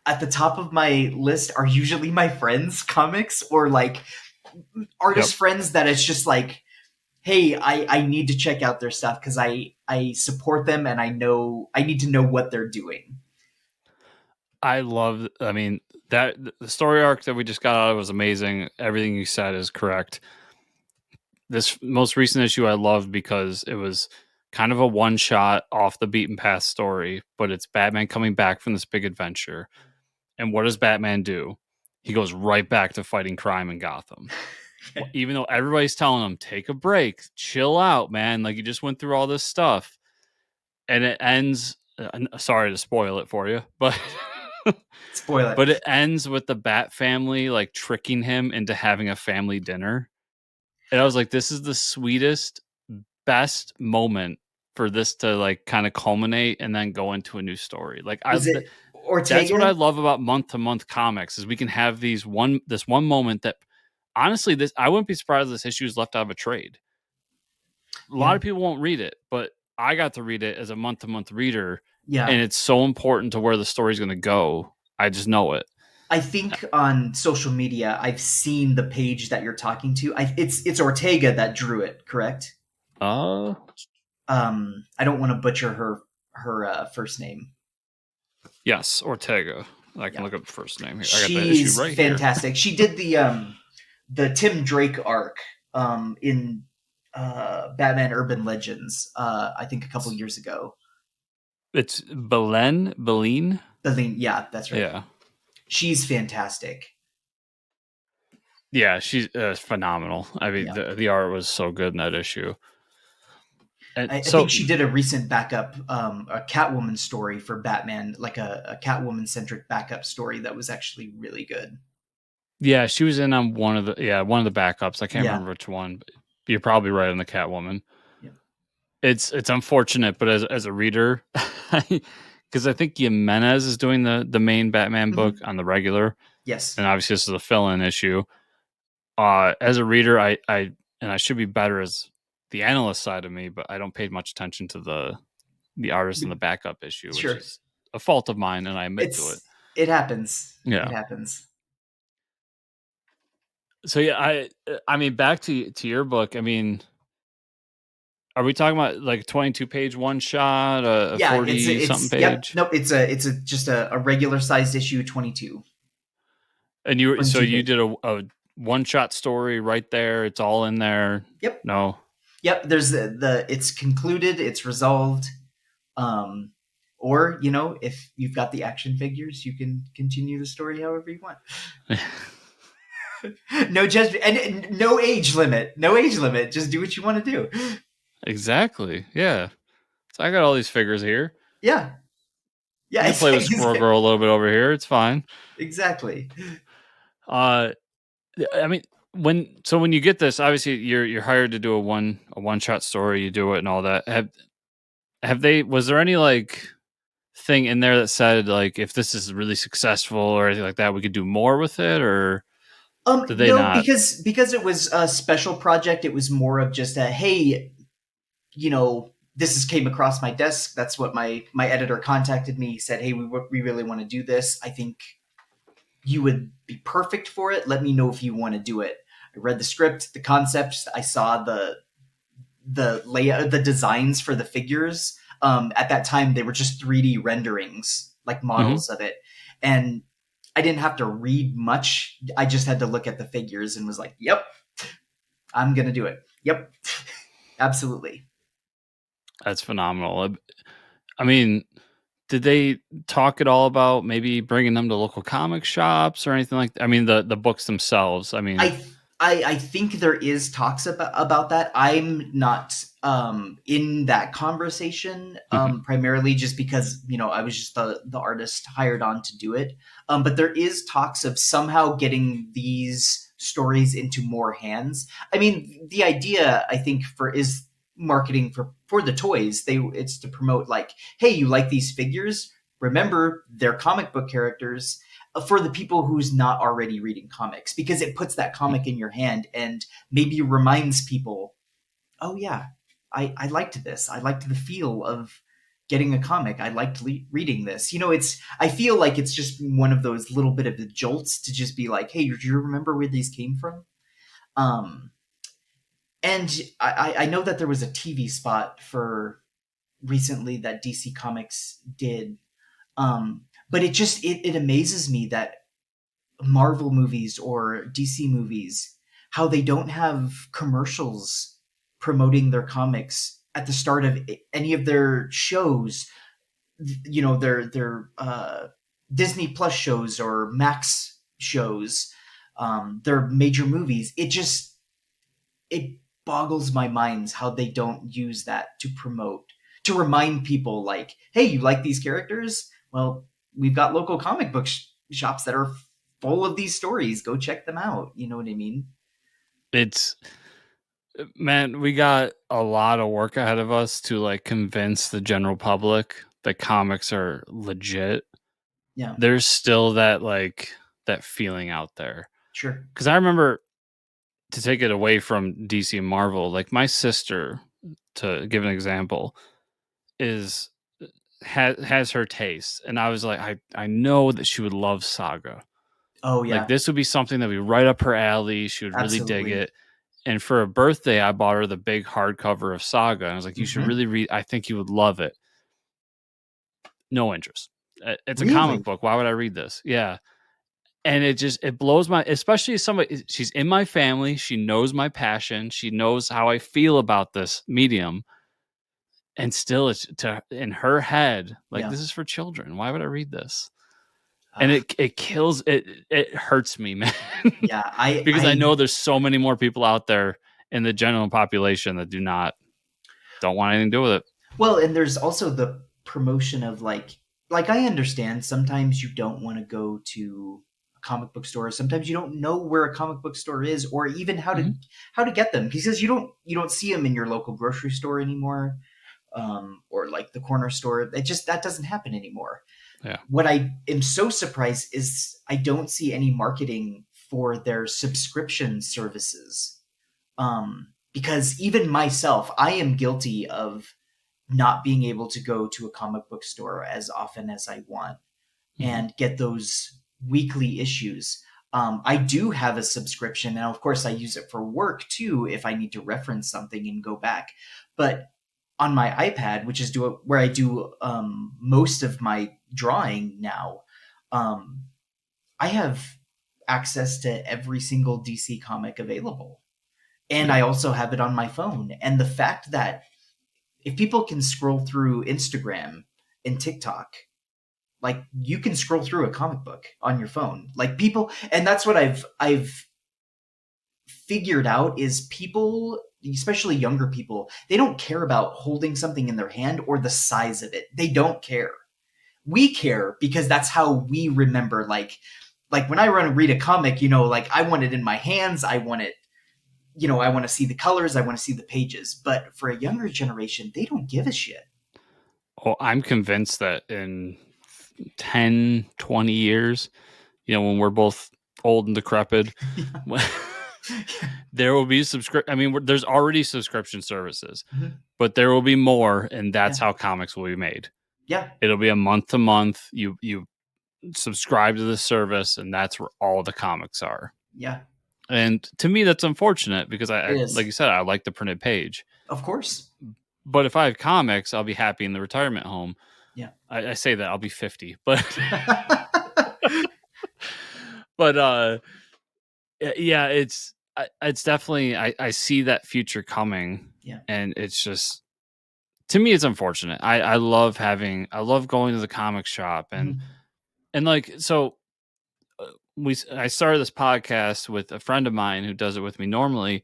at the top of my list are usually my friends' comics or like Yep. artist friends that it's just like, hey, I need to check out their stuff because I support them and I know I need to know what they're doing. I love. I mean, that the story arc that we just got out of was amazing. Everything you said is correct. This most recent issue I loved because it was kind of a one shot off the beaten path story, but it's Batman coming back from this big adventure. And what does Batman do? He goes right back to fighting crime in Gotham. Even though everybody's telling him, take a break, chill out, man. Like you just went through all this stuff. And it ends, sorry to spoil it for you, but Spoil it. but it ends with the Bat family like tricking him into having a family dinner. And I was like, this is the sweetest, best moment for this to like kind of culminate and then go into a new story. Like Was it that's what I Ortega? love about month to month comics is we can have this one moment that honestly this I wouldn't be surprised if this issue is left out of a trade. A lot Yeah. of people won't read it, but I got to read it as a month to month reader, Yeah. and it's so important to where the story's going to go. I just know it. I think on social media I've seen the page that you're talking to. It's Ortega that drew it, correct? Uh, I don't want to butcher her first name. yes, Ortega. I can Yeah. look up the first name here. I got the issue She's right here. fantastic. She did the Tim Drake arc in Batman Urban Legends. I think a couple years ago. It's Belen. Yeah, that's right. Yeah, She's fantastic. yeah, she's phenomenal. I mean, Yeah, the art was so good in that issue. And I think so, she did a recent backup, a Catwoman story for Batman, like a Catwoman centric backup story that was actually really good. yeah, she was in on one of the backups. I can't Yeah, remember which one. But you're probably right on the Catwoman. yeah. It's unfortunate, but as a reader, because I think Jimenez is doing the main Batman book Mhm. on the regular, Yes, and obviously this is a fill in issue. As a reader, I should be better as the analyst side of me, but I don't pay much attention to the artist in the backup issue, which sure. is a fault of mine, and I admit to it. It happens. It Yeah. happens. So yeah, I mean, back to your book. I mean, are we talking about like a 22 page one shot, a Yeah, 40 something yep. page? Nope. It's a just a regular sized issue 22. And so 22 you page. did a one shot story right there. It's all in there. Yep. No. Yep. There's the it's concluded. It's resolved. Um, or if you've got the action figures, you can continue the story however you want. No judgment and no age limit. No age limit. Just do what you want to do. Exactly. Yeah. So I got all these figures here. Yeah. I Yeah. can play with Squirrel Girl a little bit over here. It's fine. Exactly. Uh, I mean, when you get this, obviously you're hired to do a one shot story. You do it and all that. Have they? Was there any like thing in there that said like if this is really successful or anything like that, we could do more with it, or did they No, not? because it was a special project. It was more of just a hey, this has came across my desk. That's what my editor contacted me. He said, hey, we really want to do this. I think you would be perfect for it. Let me know if you want to do it. I read the script, the concepts. I saw the layout, the designs for the figures. At that time, they were just 3D renderings, like Hmm. models of it, and I didn't have to read much. I just had to look at the figures and was like, "Yep, I'm gonna do it. Yep, absolutely." That's phenomenal. I mean, did they talk at all about maybe bringing them to local comic shops or anything like that? I mean, the books themselves. I mean, I I think there is talks about that. I'm not in that conversation mhm, primarily just because I was just the artist hired on to do it. But there is talks of somehow getting these stories into more hands. I mean, the idea I think for is marketing for the toys. It's to promote like, hey, you like these figures? Remember, they're comic book characters for the people who's not already reading comics because it puts that comic in your hand and maybe reminds people, oh yeah, I liked this. I liked the feel of getting a comic. I liked reading this. I feel like it's just one of those little bit of the jolts to just be like, hey, do you remember where these came from? Um, and I know that there was a TV spot for recently that DC Comics did. But it amazes me that Marvel movies or DC movies, how they don't have commercials promoting their comics at the start of any of their shows. Their Disney Plus shows or Max shows, their major movies. It boggles my minds how they don't use that to promote, to remind people like, hey, you like these characters? Well, we've got local comic book shops that are full of these stories. Go check them out. You know what I mean? It's man, we got a lot of work ahead of us to like convince the general public that comics are legit. Yeah, There's still that feeling out there. sure. Because I remember, to take it away from DC and Marvel, like my sister, to give an example, is has her taste, and I was like, I know that she would love Saga. Oh Like yeah, this would be something that would be right up her alley. She would really dig absolutely. it. And for a birthday, I bought her the big hardcover of Saga, and I was like, you should Hmm. really read. I think you would love it. No interest. It's a comic Really? book. Why would I read this? Yeah. And it blows my, especially as somebody, she's in my family, she knows my passion, she knows how I feel about this medium, and still it's to in her head like, Yeah. this is for children, why would I read this? And Uh, it kills it hurts me, man. yeah. Because I know there's so many more people out there in the general population that don't want anything to do with it. Well, and there's also the promotion of like I understand sometimes you don't want to go to a comic book store. Sometimes you don't know where a comic book store is or even Mhm. how to get them because you don't see them in your local grocery store anymore, or like the corner store. That doesn't happen anymore. Yeah. What I am so surprised is I don't see any marketing for their subscription services. Because even myself, I am guilty of not being able to go to a comic book store as often as I want Mhm. and get those weekly issues. I do have a subscription, and of course, I use it for work too if I need to reference something and go back. But on my iPad, which is where I do most of my drawing now, um, I have access to every single DC comic available. And Yeah. I also have it on my phone. And the fact that if people can scroll through Instagram and TikTok, like you can scroll through a comic book on your phone. Like people, and that's what I've figured out is people, especially younger people, they don't care about holding something in their hand or the size of it. They don't care. We care because that's how we remember like when I run and read a comic, like I want it in my hands, I want it, I want to see the colors, I want to see the pages. But for a younger generation, they don't give a shit. Well, I'm convinced that in 10, 20 years, when we're both old and decrepit, Yeah. there will be I mean, there's already subscription services, Mhm. but there will be more, and that's Yeah. how comics will be made. Yeah. It'll be a month to month. You subscribe to the service, and that's where all the comics are. Yeah. And to me, that's unfortunate because It like you is. said, I like the printed page. Of course. But if I have comics, I'll be happy in the retirement home. Yeah. I say that I'll be 50, but but yeah, it's definitely, I see that future coming, Yeah. and it's just, to me it's unfortunate. I love going to the comic shop, Mhm. and like, so I started this podcast with a friend of mine who does it with me normally,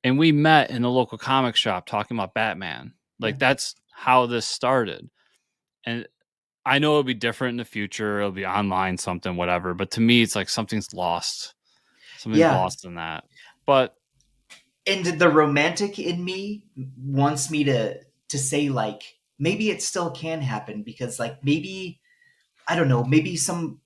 and we met in the local comic shop talking about Batman. Yeah. Like that's how this started. And I know it'll be different in the future. It'll be online, something, whatever. But to me, it's like something's lost. Something's Yeah. lost in that. But And the romantic in me wants me to say like maybe it still can happen because like maybe I don't know, maybe some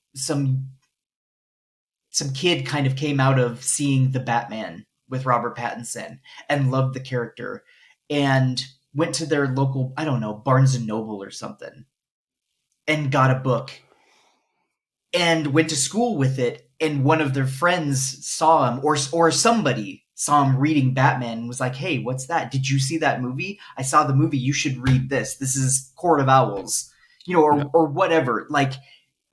kid kind of came out of seeing the Batman with Robert Pattinson and loved the character. And went to their local, I don't know, Barnes and Noble or something, and got a book and went to school with it, and one of their friends saw him, or somebody saw him reading Batman and was like, "Hey, what's that? Did you see that movie? I saw the movie. You should read this. This is Court of Owls." Yeah. Or whatever. Like,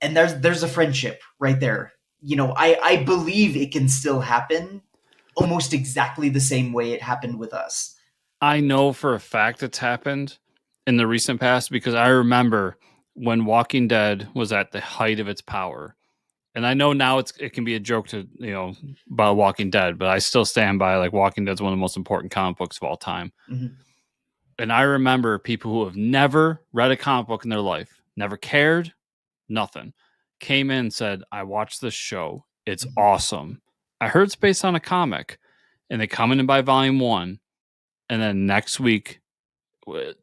and there's a friendship right there. I believe it can still happen almost exactly the same way it happened with us. I know for a fact it's happened in the recent past because I remember when Walking Dead was at the height of its power. And I know now it can be a joke to, about Walking Dead, but I still stand by like Walking Dead's one of the most important comic books of all time. Mm-hmm. And I remember people who have never read a comic book in their life, never cared, nothing, came in and said, I watched this show. It's Mm-hmm. awesome. I heard it's based on a comic. And they come in and buy volume one. And then next week,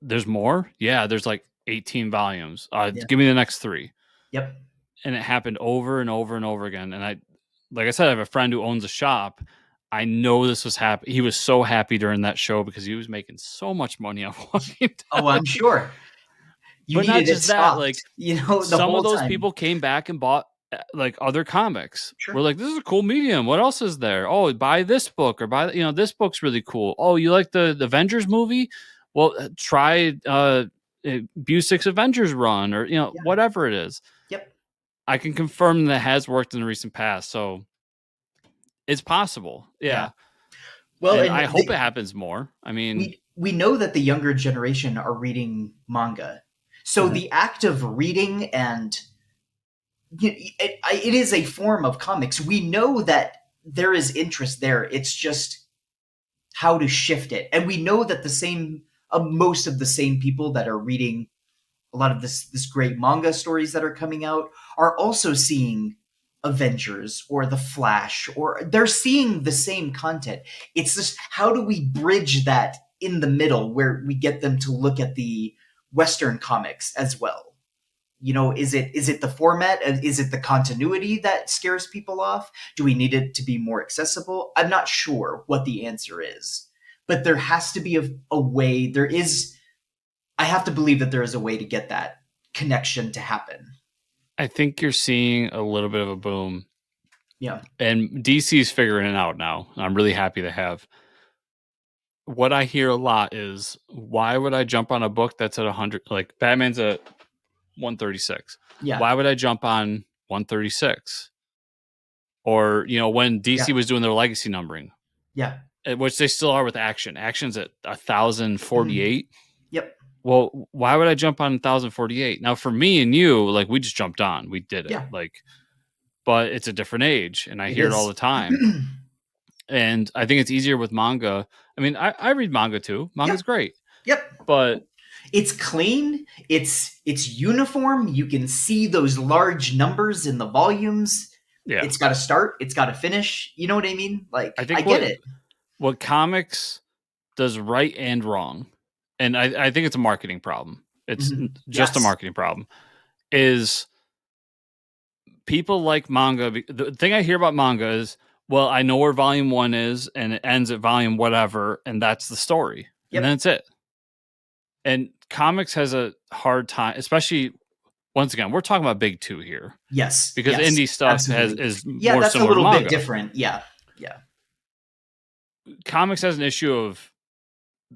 there's more. Yeah, there's like 18 volumes. Yeah. Give me the next three. Yep. And it happened over and over and over again. And like I said, I have a friend who owns a shop. I know this was happy. He was so happy during that show because he was making so much money off Walking Oh, Dead. I'm sure. You But not needed it just that, stocked, like the some of whole those time. people came back and bought like other comics. We're Sure. like, this is a cool medium. What else is there? Oh, buy this book or buy, this book's really cool. Oh, you like the Avengers movie? Well, try Busick's Avengers run or Yeah. whatever it is. Yep. I can confirm that has worked in the recent past, so it's possible. Yeah. Yeah, Well, and and I hope it happens more. I mean, we know that the younger generation are reading manga, so mhm. the act of reading and it is a form of comics. We know that there is interest there. It's just how to shift it, and we know that the same most of the same people that are reading a lot of this great manga stories that are coming out are also seeing Avengers or The Flash, or they're seeing the same content. It's just how do we bridge that in the middle where we get them to look at the Western comics as well? Is it the format? Is it the continuity that scares people off? Do we need it to be more accessible? I'm not sure what the answer is, but there has to be a way. There is. I have to believe that there is a way to get that connection to happen. I think you're seeing a little bit of a boom, Yeah. and DC's figuring it out now. I'm really happy to have. What I hear a lot is, why would I jump on a book that's at 100? Like Batman's at 136. Yeah. Why would I jump on 136? Or when DC Yeah. was doing their legacy numbering, Yeah. which they still are with Action. Action's at Mhm. 1,048. Yep. Well, why would I jump on 1,048? Now, for me and you, like we just jumped on, we did it. Yeah. Like, but it's a different age, and I It hear it all is. the time. And I think it's easier with manga. I mean, I read manga too. Yeah. Manga's great, Yep. but It's clean. It's uniform. You can see those large numbers in the volumes. yeah, It's got to start. It's got to finish. You know what I mean? Like, I I think get what it. what comics does right and wrong, and I think it's a marketing problem. It's Mhm. just a Yes. marketing problem. Is people like manga. The thing I hear about manga is, well, I know where volume one is, and it ends at volume whatever, and that's the story, and then Yep. it's it. And comics has a hard time, especially once again, we're talking about big two here Yes. because Yes. indie stuff Absolutely. is Yeah, more that's a similar to little bit manga. different. Yeah. Yeah. Comics has an issue of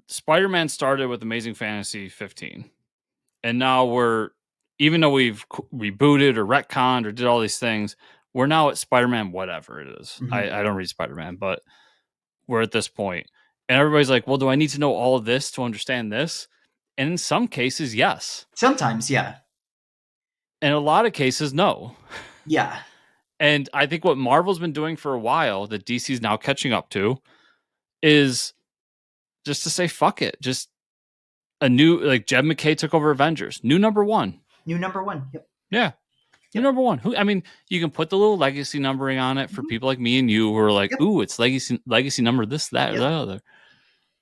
Spider-Man started with Amazing Fantasy 15, and now even though we've rebooted or retconned or did all these things, we're now at Spider-Man whatever it is. Mhm. I don't read Spider-Man, but we're at this point, and everybody's like, well, do I need to know all of this to understand this? And in some cases, yes. Sometimes, yeah. In a lot of cases, no. Yeah. And I think what Marvel's been doing for a while, that DC's now catching up to, is just to say fuck it. Just a new, like, Jed McKay took over Avengers, new number one. New number one. Yep. Yeah, new Yep. number one. Who? I mean, you can put the little legacy numbering on it for Mhm. people like me and you who are like, Yep. ooh, it's legacy number this, that, or Yep. that other.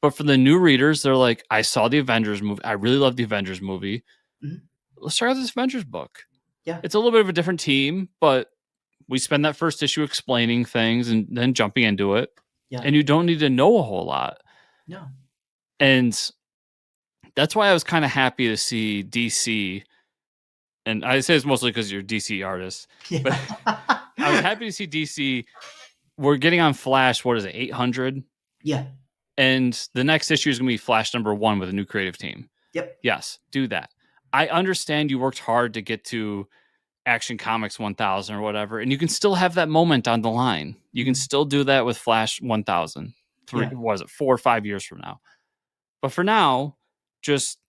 But for the new readers, they're like, I saw the Avengers movie. I really love the Avengers movie. Mhm. Let's try out this Avengers book. Yeah. It's a little bit of a different team, but we spend that first issue explaining things and then jumping into it. Yeah. And you don't need to know a whole lot. No. And that's why I was kind of happy to see DC, and I say it's mostly because you're a DC artist, but Yeah. I was happy to see DC. We're getting on Flash. What is it, 800? Yeah. And the next issue is going to be Flash #1 with a new creative team. Yep. Yes, do that. I understand you worked hard to get to Action Comics 1000 or whatever, and you can still have that moment on the line. You can Mhm. still do that with Flash 1000. Three Yeah. was it 4 or 5 years from now? But for now, just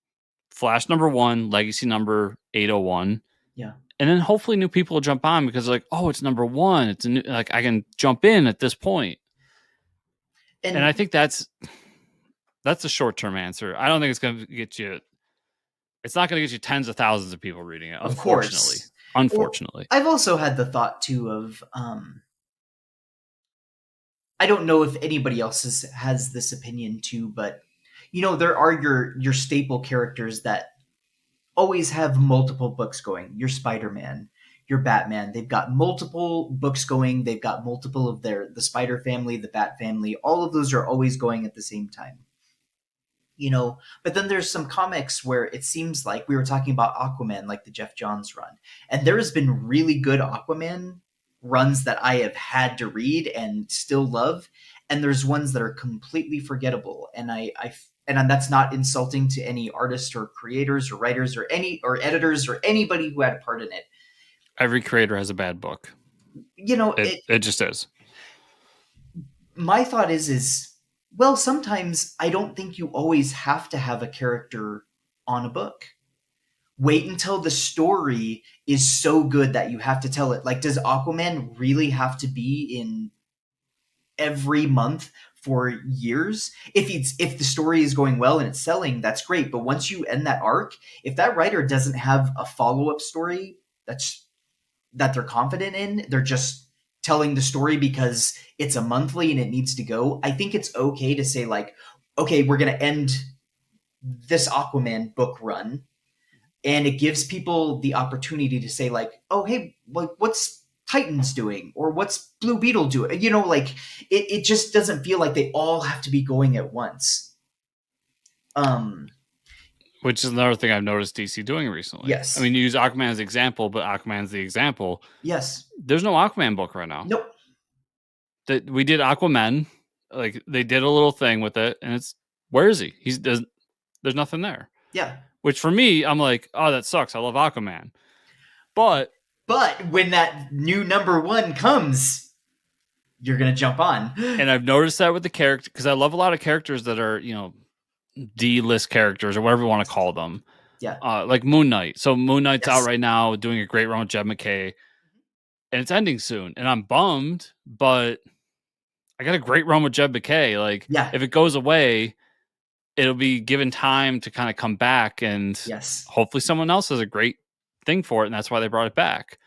Flash #1, Legacy number 801, Yeah. and then hopefully new people will jump on because like, oh, it's #1. It's a new, like I can jump in at this point. And I And think that's a short term answer. I don't think it's going to get you. It's not going to get you tens of thousands of people reading it. of Unfortunately, course, well, unfortunately, I've also had the thought too of I don't know if anybody else has this opinion too, but there are your staple characters that always have multiple books going. Your Spider-Man, your Batman, they've got multiple books going. They've got multiple of the Spider family, the Bat family. All of those are always going at the same time. But then there's some comics where it seems like we were talking about Aquaman, like the Jeff Johns run, and there has been really good Aquaman runs that I have had to read and still love, and there's ones that are completely forgettable, and that's not insulting to any artists or creators or writers or editors or anybody who had a part in it. every creator has a bad book. you know It it it just is. My thought is, well, sometimes I don't think you always have to have a character on a book. Wait until the story is so good that you have to tell it. Like, does Aquaman really have to be in every month for years? If the story is going well and it's selling, that's great. But once you end that arc, if that writer doesn't have a follow-up story that they're confident in, they're just telling the story because it's a monthly and it needs to go. I think it's okay to say, like, okay, we're going to end this Aquaman book run, and it gives people the opportunity to say, like, oh, hey, what's Titans doing, or what's Blue Beetle doing? Like, it just doesn't feel like they all have to be going at once. um Which is another thing I've noticed DC doing recently. I yes. mean, you use Aquaman as an example, but Aquaman's the example. Yes. There's no Aquaman book right now. Nope. That we did Aquaman, like they did a little thing with it, and it's where is he? There's nothing there. Yeah. Which for me, I'm like, oh, that sucks. I love Aquaman, but But when that new #1 comes, you're gonna jump on. and I've noticed that with the character because I love a lot of characters that are D-list characters or whatever you want to call them, Yeah. like Moon Knight. So Moon Knight's out Yes. right now doing a great run with Jed McKay, and it's ending soon, and I'm bummed, but I got a great run with Jed McKay. Like Yeah. if it goes away, it'll be given time to kind of come back, and Yes. hopefully someone else has a great thing for it, and that's why they brought it back.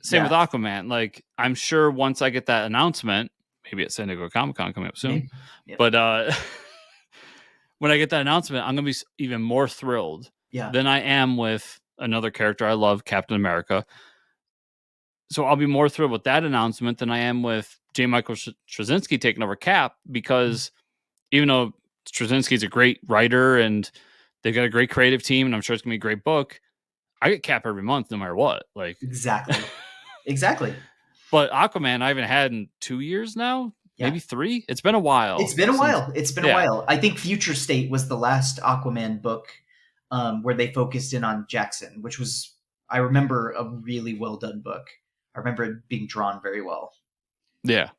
Same Yeah. with Aquaman. Like I'm sure once I get that announcement, maybe at San Diego Comic-Con coming up soon, Maybe. Yep. but when I get that announcement, I'm going to be even more thrilled Yeah. than I am with another character I love, Captain America. So I'll be more thrilled with that announcement than I am with J. Michael Straczynski taking over Cap, because even though Straczynski's a great writer and they've got a great creative team, and I'm sure it's going to be a great book, I get Cap every month no matter what. Like Exactly. Exactly. But Aquaman I haven't had in 2 years now, Yeah. maybe 3. It's been a while It's been a since. while. It's been a Yeah, while. I think Future State was the last Aquaman book where they focused in on Jackson, which was, I remember, a really well done book. I remember it being drawn very well. yeah.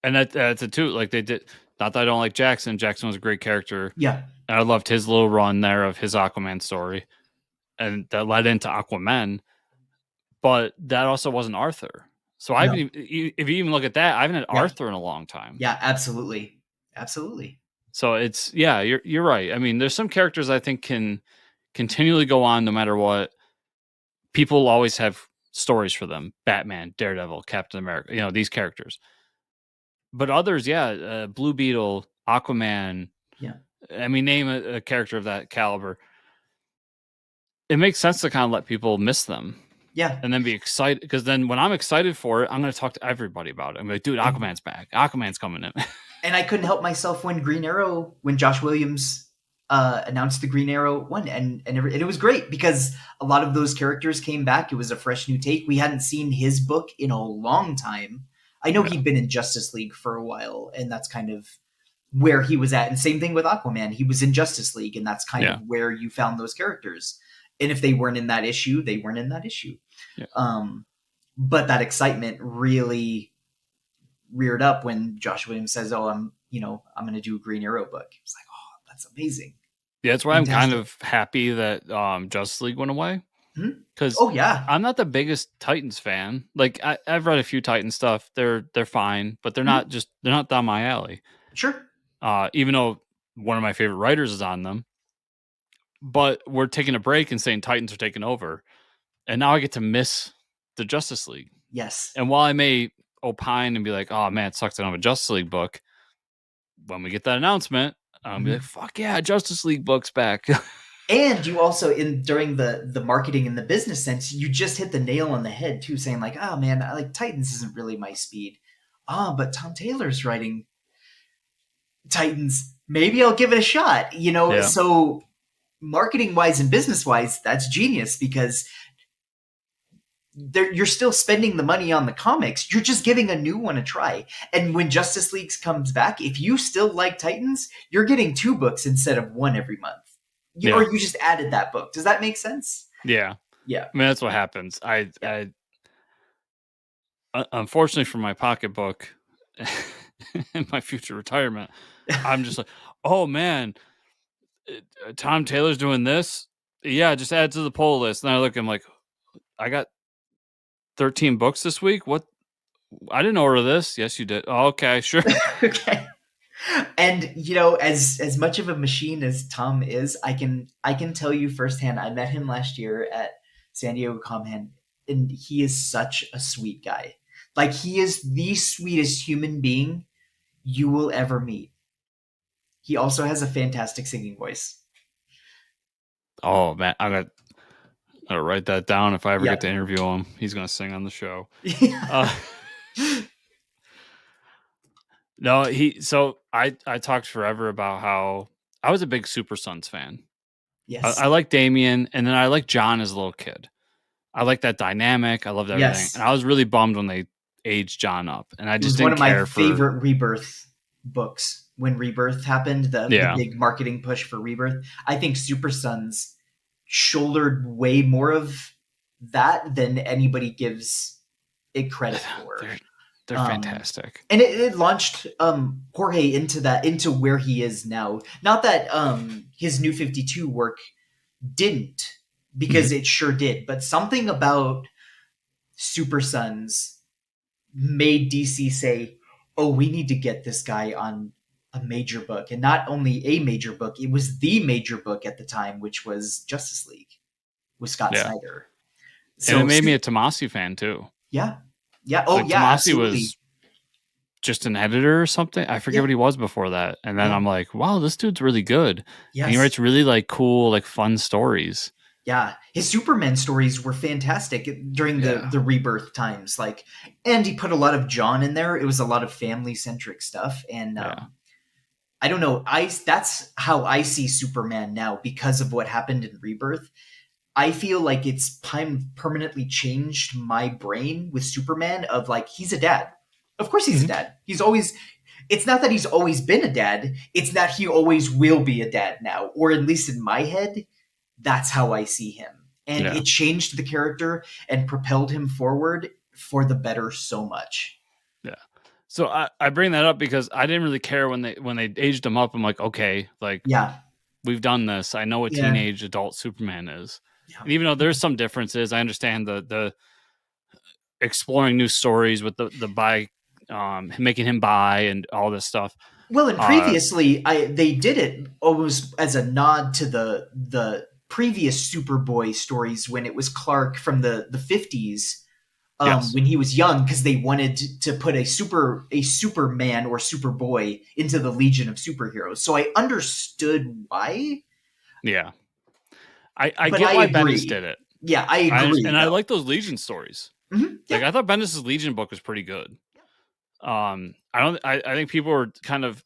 And that's it too. Like they did. Not that I don't like Jackson. Jackson was a great character, Yeah. and I loved his little run there of his Aquaman story, and that led into Aquaman. But that also wasn't Arthur. So I haven't. No. If you even look at that, I haven't had Yeah. Arthur in a long time. Yeah. Absolutely. Absolutely. So it's you're right. I mean, there's some characters I think can continually go on no matter what. People will always have stories for them. Batman, Daredevil, Captain America. These characters. But others, Blue Beetle, Aquaman. Yeah. I mean, name a character of that caliber. It makes sense to kind of let people miss them Yeah. and then be excited, because then when I'm excited for it, I'm going to talk to everybody about it. I'm like, dude, Aquaman's back. Aquaman's coming in. And I couldn't help myself when Josh Williams announced the Green Arrow one, and it was great because a lot of those characters came back. It was a fresh new take. We hadn't seen his book in a long time. I know Yeah. he'd been in Justice League for a while, and that's kind of where he was at. And same thing with Aquaman. He was in Justice League, and that's kind of Yeah. where you found those characters. And if they weren't in that issue, they weren't in that issue. Yeah. Um, but that excitement really reared up when Josh Williams says, "Oh, I'm going to do a Green Arrow book." It's like, "Oh, that's amazing, Yeah, that's why I'm kind fantastic." of happy that Justice League went away, Hmm? because Oh yeah, I'm not the biggest Titans fan. Like I've read a few Titan stuff. They're fine, but hmm? they're not down my alley. Sure. Even though one of my favorite writers is on them, but we're taking a break and saying Titans are taking over, and now I get to miss the Justice League. Yes. And while I may opine and be like, "Oh man, it sucks I don't have a Justice League book," when we get that announcement, I'll be like, Mhm. "Fuck yeah, Justice League book's back." And you also in during the marketing and the business sense, you just hit the nail on the head too, saying like, "Oh man, I like Titans isn't really my speed." Ah, but Tom Taylor's writing Titans. Maybe I'll give it a shot. Yeah, So marketing wise and business wise, that's genius because you're still spending the money on the comics. You're just giving a new one a try. And when Justice League comes back, if you still like Titans, you're getting two books instead of one every month. Or yeah, you just added that book. Does that make sense? yeah. Yeah. I mean, that's what happens. Yeah. Unfortunately for my pocketbook and my future retirement, I'm just like, oh man, Tom Taylor's doing this. Yeah, just add to the poll list. And I look, I'm like, I got 13 books this week. What? I didn't order this. Yes, you did. Oh, okay, sure. Okay. And as much of a machine as Tom is, I can tell you firsthand. I met him last year at San Diego Comic, and he is such a sweet guy. Like he is the sweetest human being you will ever meet. He also has a fantastic singing voice. Oh man, gotta write that down if I ever Yeah. get to interview him. He's gonna sing on the show. Yeah. Uh, no, he. So I talked forever about how I was a big Super Sons fan. I Yes. like Damien, and then I like John as a little kid. I like that dynamic. I loved everything, and Yes. I was really bummed when they aged John up, and I It just was one didn't of my care for. favorite Rebirth books when Rebirth happened, the Yeah, big marketing push for Rebirth. I think Super Sons shouldered way more of that than anybody gives it credit for. they're they're Um, fantastic. and it launched Jorge into where he is now. Not that his New 52 work didn't, Mhm. because it sure did, but something about Super Sons made DC say, "Oh, we need to get this guy on a major book." And not only a major book, it was the major book at the time, which was Justice League with Scott Yeah, Snyder. and it So made me a Tomasi fan too. yeah. Yeah. Oh Like yeah, Tomasi absolutely. was just an editor or something. I forget Yeah. what he was before that. And then Yeah. I'm like, wow, this dude's really good. And he Yes. writes really like cool, like fun stories. Yeah. His Superman stories were fantastic during the Yeah. the rebirth times. Like, and he put a lot of John in there. It was a lot of family centric stuff. And Yeah. I don't know. I That's how I see Superman now because of what happened in Rebirth. I feel like it's permanently changed my brain with Superman of like he's a dad. Of course he's a Mhm. dad. He's always It's not that he's always been a dad, it's that he always will be a dad now, or at least in my head, that's how I see him. And Yeah. it changed the character and propelled him forward for the better so much. Yeah. So I bring that up because I didn't really care when they aged him up. I'm like, okay, like Yeah. we've done this. I know what Yeah. teenage adult Superman is. Yeah. And even though there's some differences, I understand the exploring new stories with the by making him bi and all this stuff. Well, and Uh previously, they did it almost as a nod to the previous Superboy stories when it was Clark from the 50s, yes. when he was young, because they wanted to put a Superman or Superboy into the Legion of Superheroes. So I understood why, Yeah. I but get I why Bendis agree. did it. Yeah, I agree And I though. like those Legion stories. Like Yeah. I thought Bendis's Legion book was pretty good. I don't. I think people were kind of.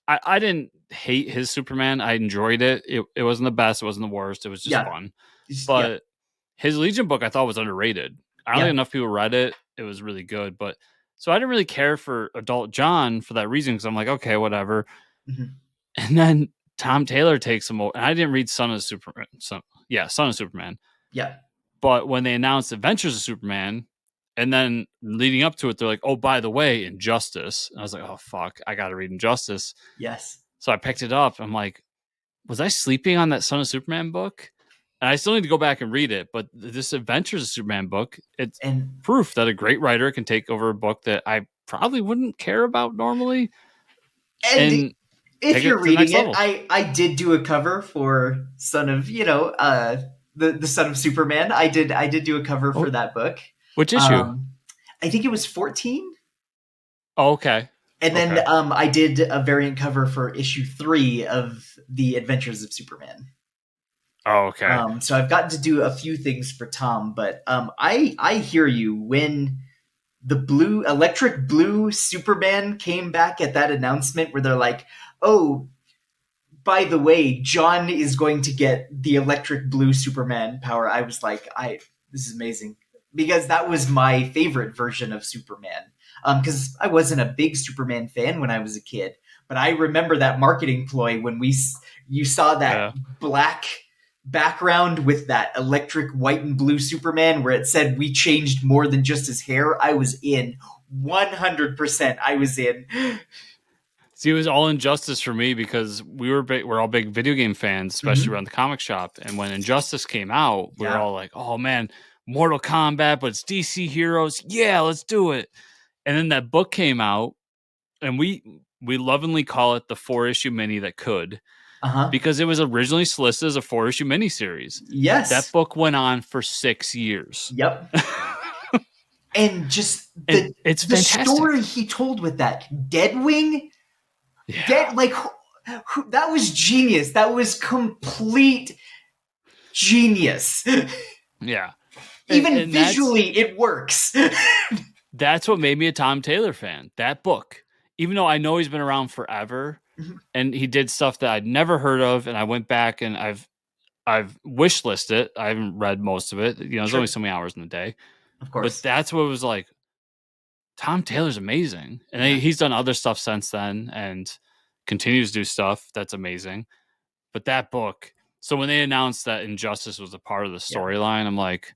I didn't. hate his Superman. I enjoyed it. It wasn't the best. It wasn't the worst. It was just Yeah, fun. yeah, But his Legion book I thought was underrated. I don't think yeah. enough people read it. It was really good, but so I didn't really care for Adult John for that reason because I'm like, okay, whatever. Mhm. And then Tom Taylor takes him over, and I didn't read Son of Superman. Son of Superman. Yeah. But when they announced Adventures of Superman, and then leading up to it, they're like, oh, by the way, Injustice. And I was like, oh fuck, I got to read Injustice. Yes. So I picked it up. I'm like, was I sleeping on that Son of Superman book? And I still need to go back and read it. But this Adventures of Superman book, it's And proof that a great writer can take over a book that I probably wouldn't care about normally and and if take you're it to the reading next it, level. I did do a cover for Son of, the Son of Superman. I did do a cover for Oh, that book. which issue? Um, I think it was 14. Oh, okay. And then Okay. I did a variant cover for issue 3 of the Adventures of Superman. Oh, okay. So I've gotten to do a few things for Tom, but I hear you when the blue electric blue Superman came back at that announcement where they're like, "Oh, by the way, John is going to get the electric blue Superman power." I was like, "I this is amazing," because that was my favorite version of Superman. Because I wasn't a big Superman fan when I was a kid, but I remember that marketing ploy when you saw that Yeah. black background with that electric white and blue Superman where it said we changed more than just his hair. I was in 100%. I was in. See, it was all Injustice for me because we're all big video game fans, especially Mhm. around the comic shop. And when Injustice came out, we were Yeah. all like, "Oh man, Mortal Kombat, but it's DC heroes. Yeah, let's do it." And then that book came out, and we lovingly call it the 4-issue mini that could Uh huh. because it was originally solicited as a 4-issue miniseries. That Yes. book went on for 6 years, Yep. And just and the it's the story fantastic. he told with that Deadwing, Yeah, that was genius. That was complete genius. yeah, Even and visually, it works. that's what made me a Tom Taylor fan. That book, even though I know he's been around forever and he did stuff that I'd never heard of, and I went back and I've wish listed it. I haven't read most of it. There's only Sure, so many hours in the day, of but course. that's what it was like. Tom Taylor's amazing, and Yeah, he's done other stuff since then and continues to do stuff that's amazing. But that book. So when they announced that Injustice was a part of the yeah, storyline, I'm like,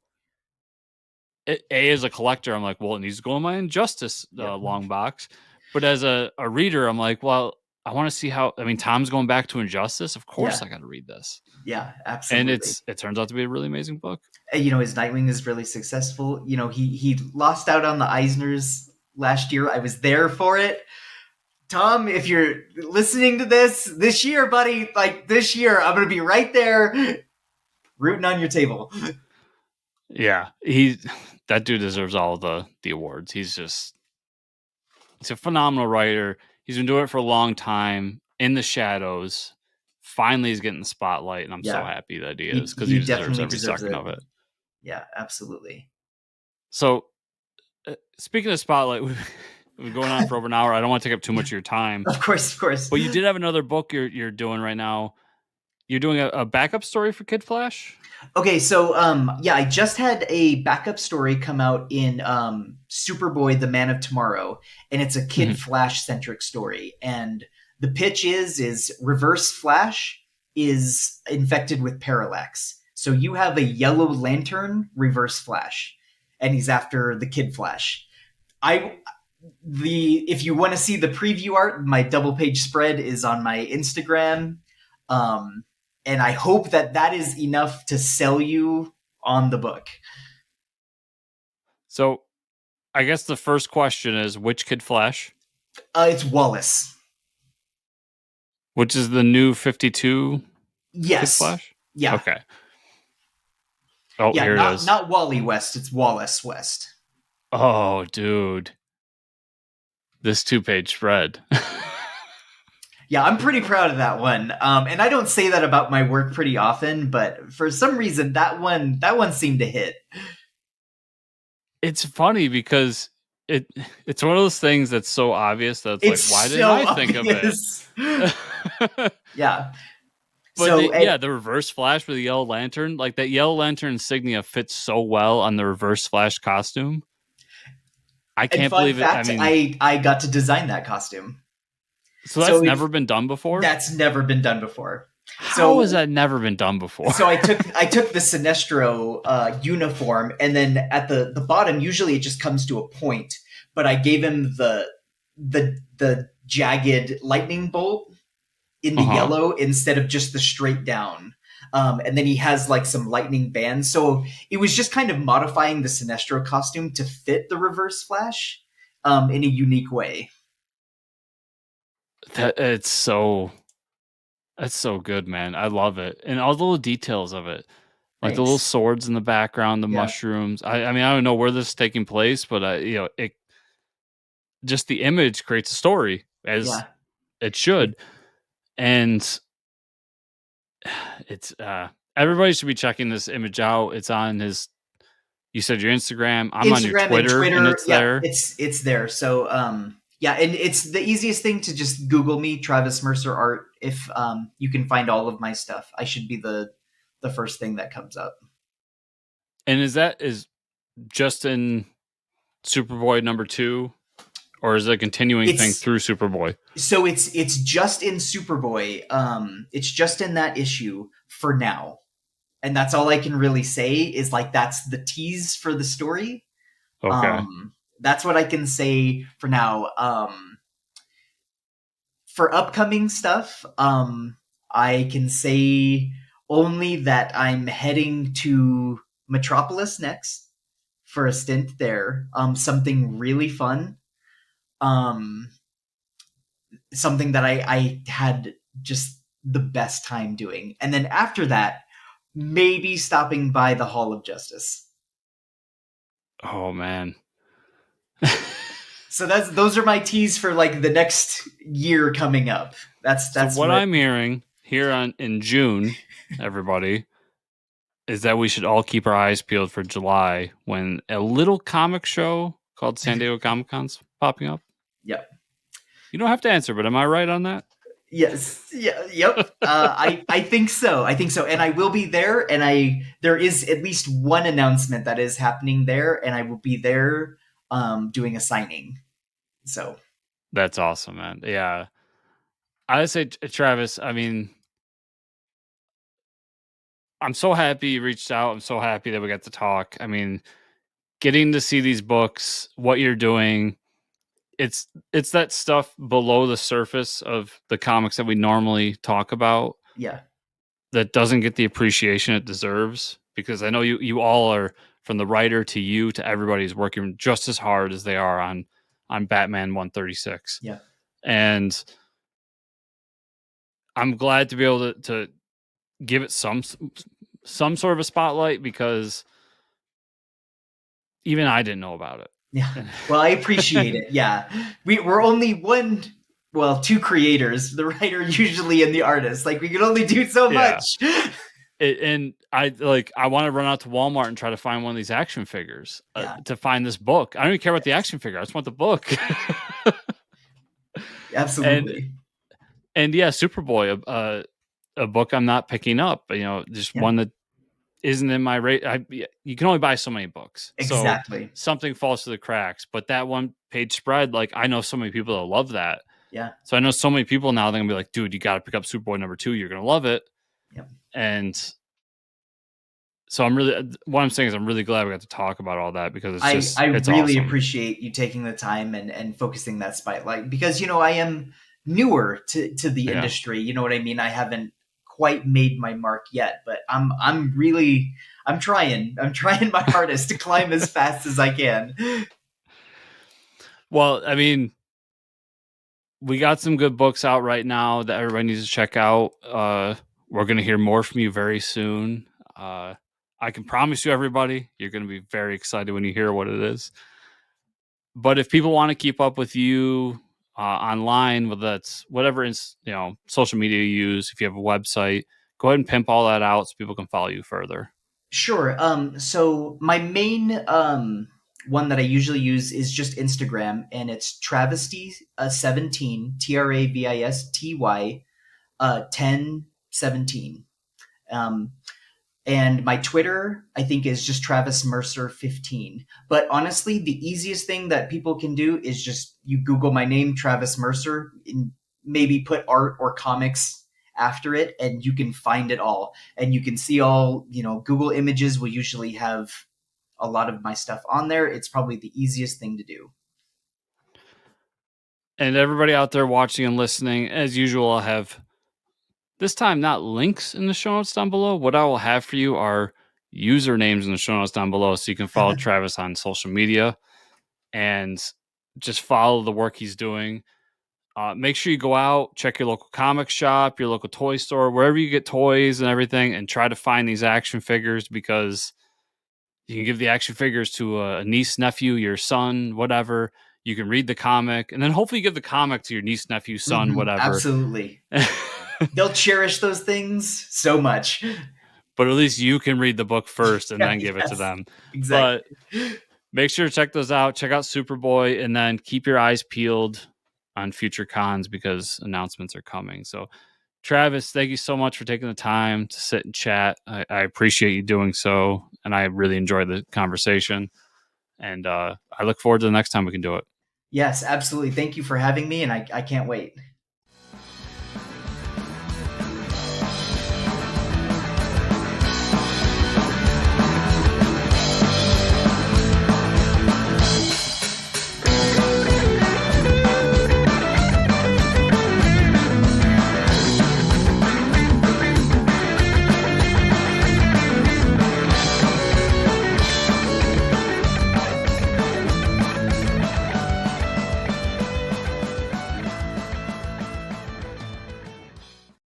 as a collector, I'm like, well, it needs to go in my Injustice yep, long box. But as a reader, I'm like, well, I want to see how. I mean, Tom's going back to Injustice. Of course, yeah, I got to read this, yeah, and absolutely. it turns out to be a really amazing book. His Nightwing is really successful. He lost out on the Eisners last year. I was there for it. Tom, if you're listening to this year, buddy, like this year, I'm gonna be right there rooting on your table. Yeah, that dude deserves all the awards. He's a phenomenal writer. He's been doing it for a long time in the shadows. Finally, he's getting the spotlight, and I'm so Yeah, happy that he he is because he he deserves definitely every deserves second it. of it. Yeah, absolutely. So, speaking of spotlight, we've been going on for over an hour. I don't want to take up too much of your time, Of course, of course. but you did have another book you're doing right now. You're doing a backup story for Kid Flash. Okay, so yeah, I just had a backup story come out in Superboy: The Man of Tomorrow, and it's a Kid Mhm. Flash centric story. And the pitch is Reverse Flash is infected with parallax. So you have a Yellow Lantern Reverse Flash, and he's after the Kid Flash. I the If you want to see the preview art, my double page spread is on my Instagram. Um, and I hope that that is enough to sell you on the book. So, I guess the first question is which Kid Flash? It's Wallace. Which is the new 52 Kid Yes. Flash? Yeah. Okay. Oh, Yeah. here it Not is. not Wally West. It's Wallace West. Oh, dude. This 2-page spread. Yeah, I'm pretty proud of that one. And I don't say that about my work pretty often, but for some reason that one seemed to hit. It's funny because it's one of those things that's so obvious that it's like, It's why didn't so I think of it? obvious. Yeah. But So and the reverse flash with the yellow lantern, like that yellow lantern insignia fits so well on the reverse flash costume. I and can't fun believe it. I fact, mean, I got to design that costume. so So that's if never been done before. that's never been done before. How has So that never been done before? so I took the Sinestro uniform, and then at the bottom, usually it just comes to a point, but I gave him the jagged lightning bolt in the Uh huh. yellow instead of just the straight down. And then he has like some lightning bands. So it was just kind of modifying the Sinestro costume to fit the Reverse Flash in a unique way. That it's so that's so good, man. I love it, and all the little details of it, like the little Thanks. swords in the background, the Yeah. mushrooms. I mean, I don't know where this is taking place, but it just the image creates a story as Yeah. it It, should, and it's everybody should be checking this image out. It's on his. You said your Instagram. I'm on your Instagram and Twitter, and Twitter, it's yeah, there. it's there. So yeah, and it's the easiest thing to just Google me, Travis Mercer art. If you can find all of my stuff, I should be the first thing that comes up. And is just in Superboy number 2, or is it a continuing thing It's through Superboy? so it's just in Superboy. It's just in that issue for now, and that's all I can really say is like that's the tease for the story. Okay. That's what I can say for now. For upcoming stuff, I can say only that I'm heading to Metropolis next for a stint there. Something really fun. Um, something that I had just the best time doing. And then after that, maybe stopping by the Hall of Justice. Oh man. So those are my teas for like the next year coming up. So That's what what. I'm hearing here on in June, everybody, is that we should all keep our eyes peeled for July when a little comic show called San Diego Comic Con's popping up. Yep. You don't have to answer, but am I right on that? Yes. Yeah. Yep. I think so. I think so. And I will be there. And there is at least one announcement that is happening there, and I will be there doing a signing. So That's awesome, man. Yeah. I say, Travis, I mean, I'm so happy you reached out. I'm so happy that we got to talk. I mean, getting to see these books, what you're doing, it's that stuff below the surface of the comics that we normally talk about yeah. that doesn't get the appreciation it deserves, because I know you all are, from the writer to you to everybody's working just as hard as they are on Batman 136. Yeah. And I'm glad to be able to give it some sort of a spotlight, because even I didn't know about Yeah. it. Well, I appreciate it. Yeah. We're only one, well, two creators, the writer usually and the artist. Like we can only do so Yeah. much. And I want to run out to Walmart and try to find one of these action figures Yeah. to find this book. I don't even care about the action figure. I just want the book. and Absolutely. and yeah, Superboy, a book I'm not picking up. Just Yeah. one that isn't in my rate. You can only buy so many books, so Exactly. something falls through the cracks. But that one page spread, like I know so many people that love that. Yeah. So I know so many people now. They're gonna be like, dude, you got to pick up Superboy number 2. You're gonna love it. Yep. And so what I'm saying is I'm really glad we got to talk about all that, because I it's really awesome. appreciate you taking the time and focusing that spotlight because I am newer to the Yeah. industry. You know what I mean? I haven't quite made my mark yet, but I'm really I'm trying. I'm trying my hardest to climb as fast as I can. Well, I mean, we got some good books out right now that everybody needs to check out. We're going to hear more from you very soon. I can promise you, everybody, you're going to be very excited when you hear what it is. But if people want to keep up with you online, whether that's whatever social media you use, if you have a website, go ahead and pimp all that out so people can follow you further. Sure. So my main one that I usually use is just Instagram, and it's Travesty 17 TRAVISTY. 1017. Um, and my Twitter, I think, is just Travis Mercer 15. But honestly, the easiest thing that people can do is just you Google my name, Travis Mercer, and maybe put art or comics after it, and you can find it all. And you can see all, Google Images will usually have a lot of my stuff on there. It's probably the easiest thing to do. And everybody out there watching and listening, as usual, I'll have this time not links in the show notes down below. What I will have for you are usernames in the show notes down below so you can follow Travis on social media and just follow the work he's doing. Make sure you go out, check your local comic shop, your local toy store, wherever you get toys and everything, and try to find these action figures because you can give the action figures to a niece, nephew, your son, whatever. You can read the comic, and then hopefully you give the comic to your niece, nephew, son, whatever. Absolutely. They'll cherish those things so much. But at least you can read the book first and Yeah, then give it to yes, them. But exactly. make sure to check those out. Check out Superboy, and then keep your eyes peeled on future cons because announcements are coming. So, Travis, thank you so much for taking the time to sit and chat. I appreciate you doing so, and I really enjoyed the conversation. And I look forward to the next time we can do it. Yes, absolutely. Thank you for having me, and I can't wait.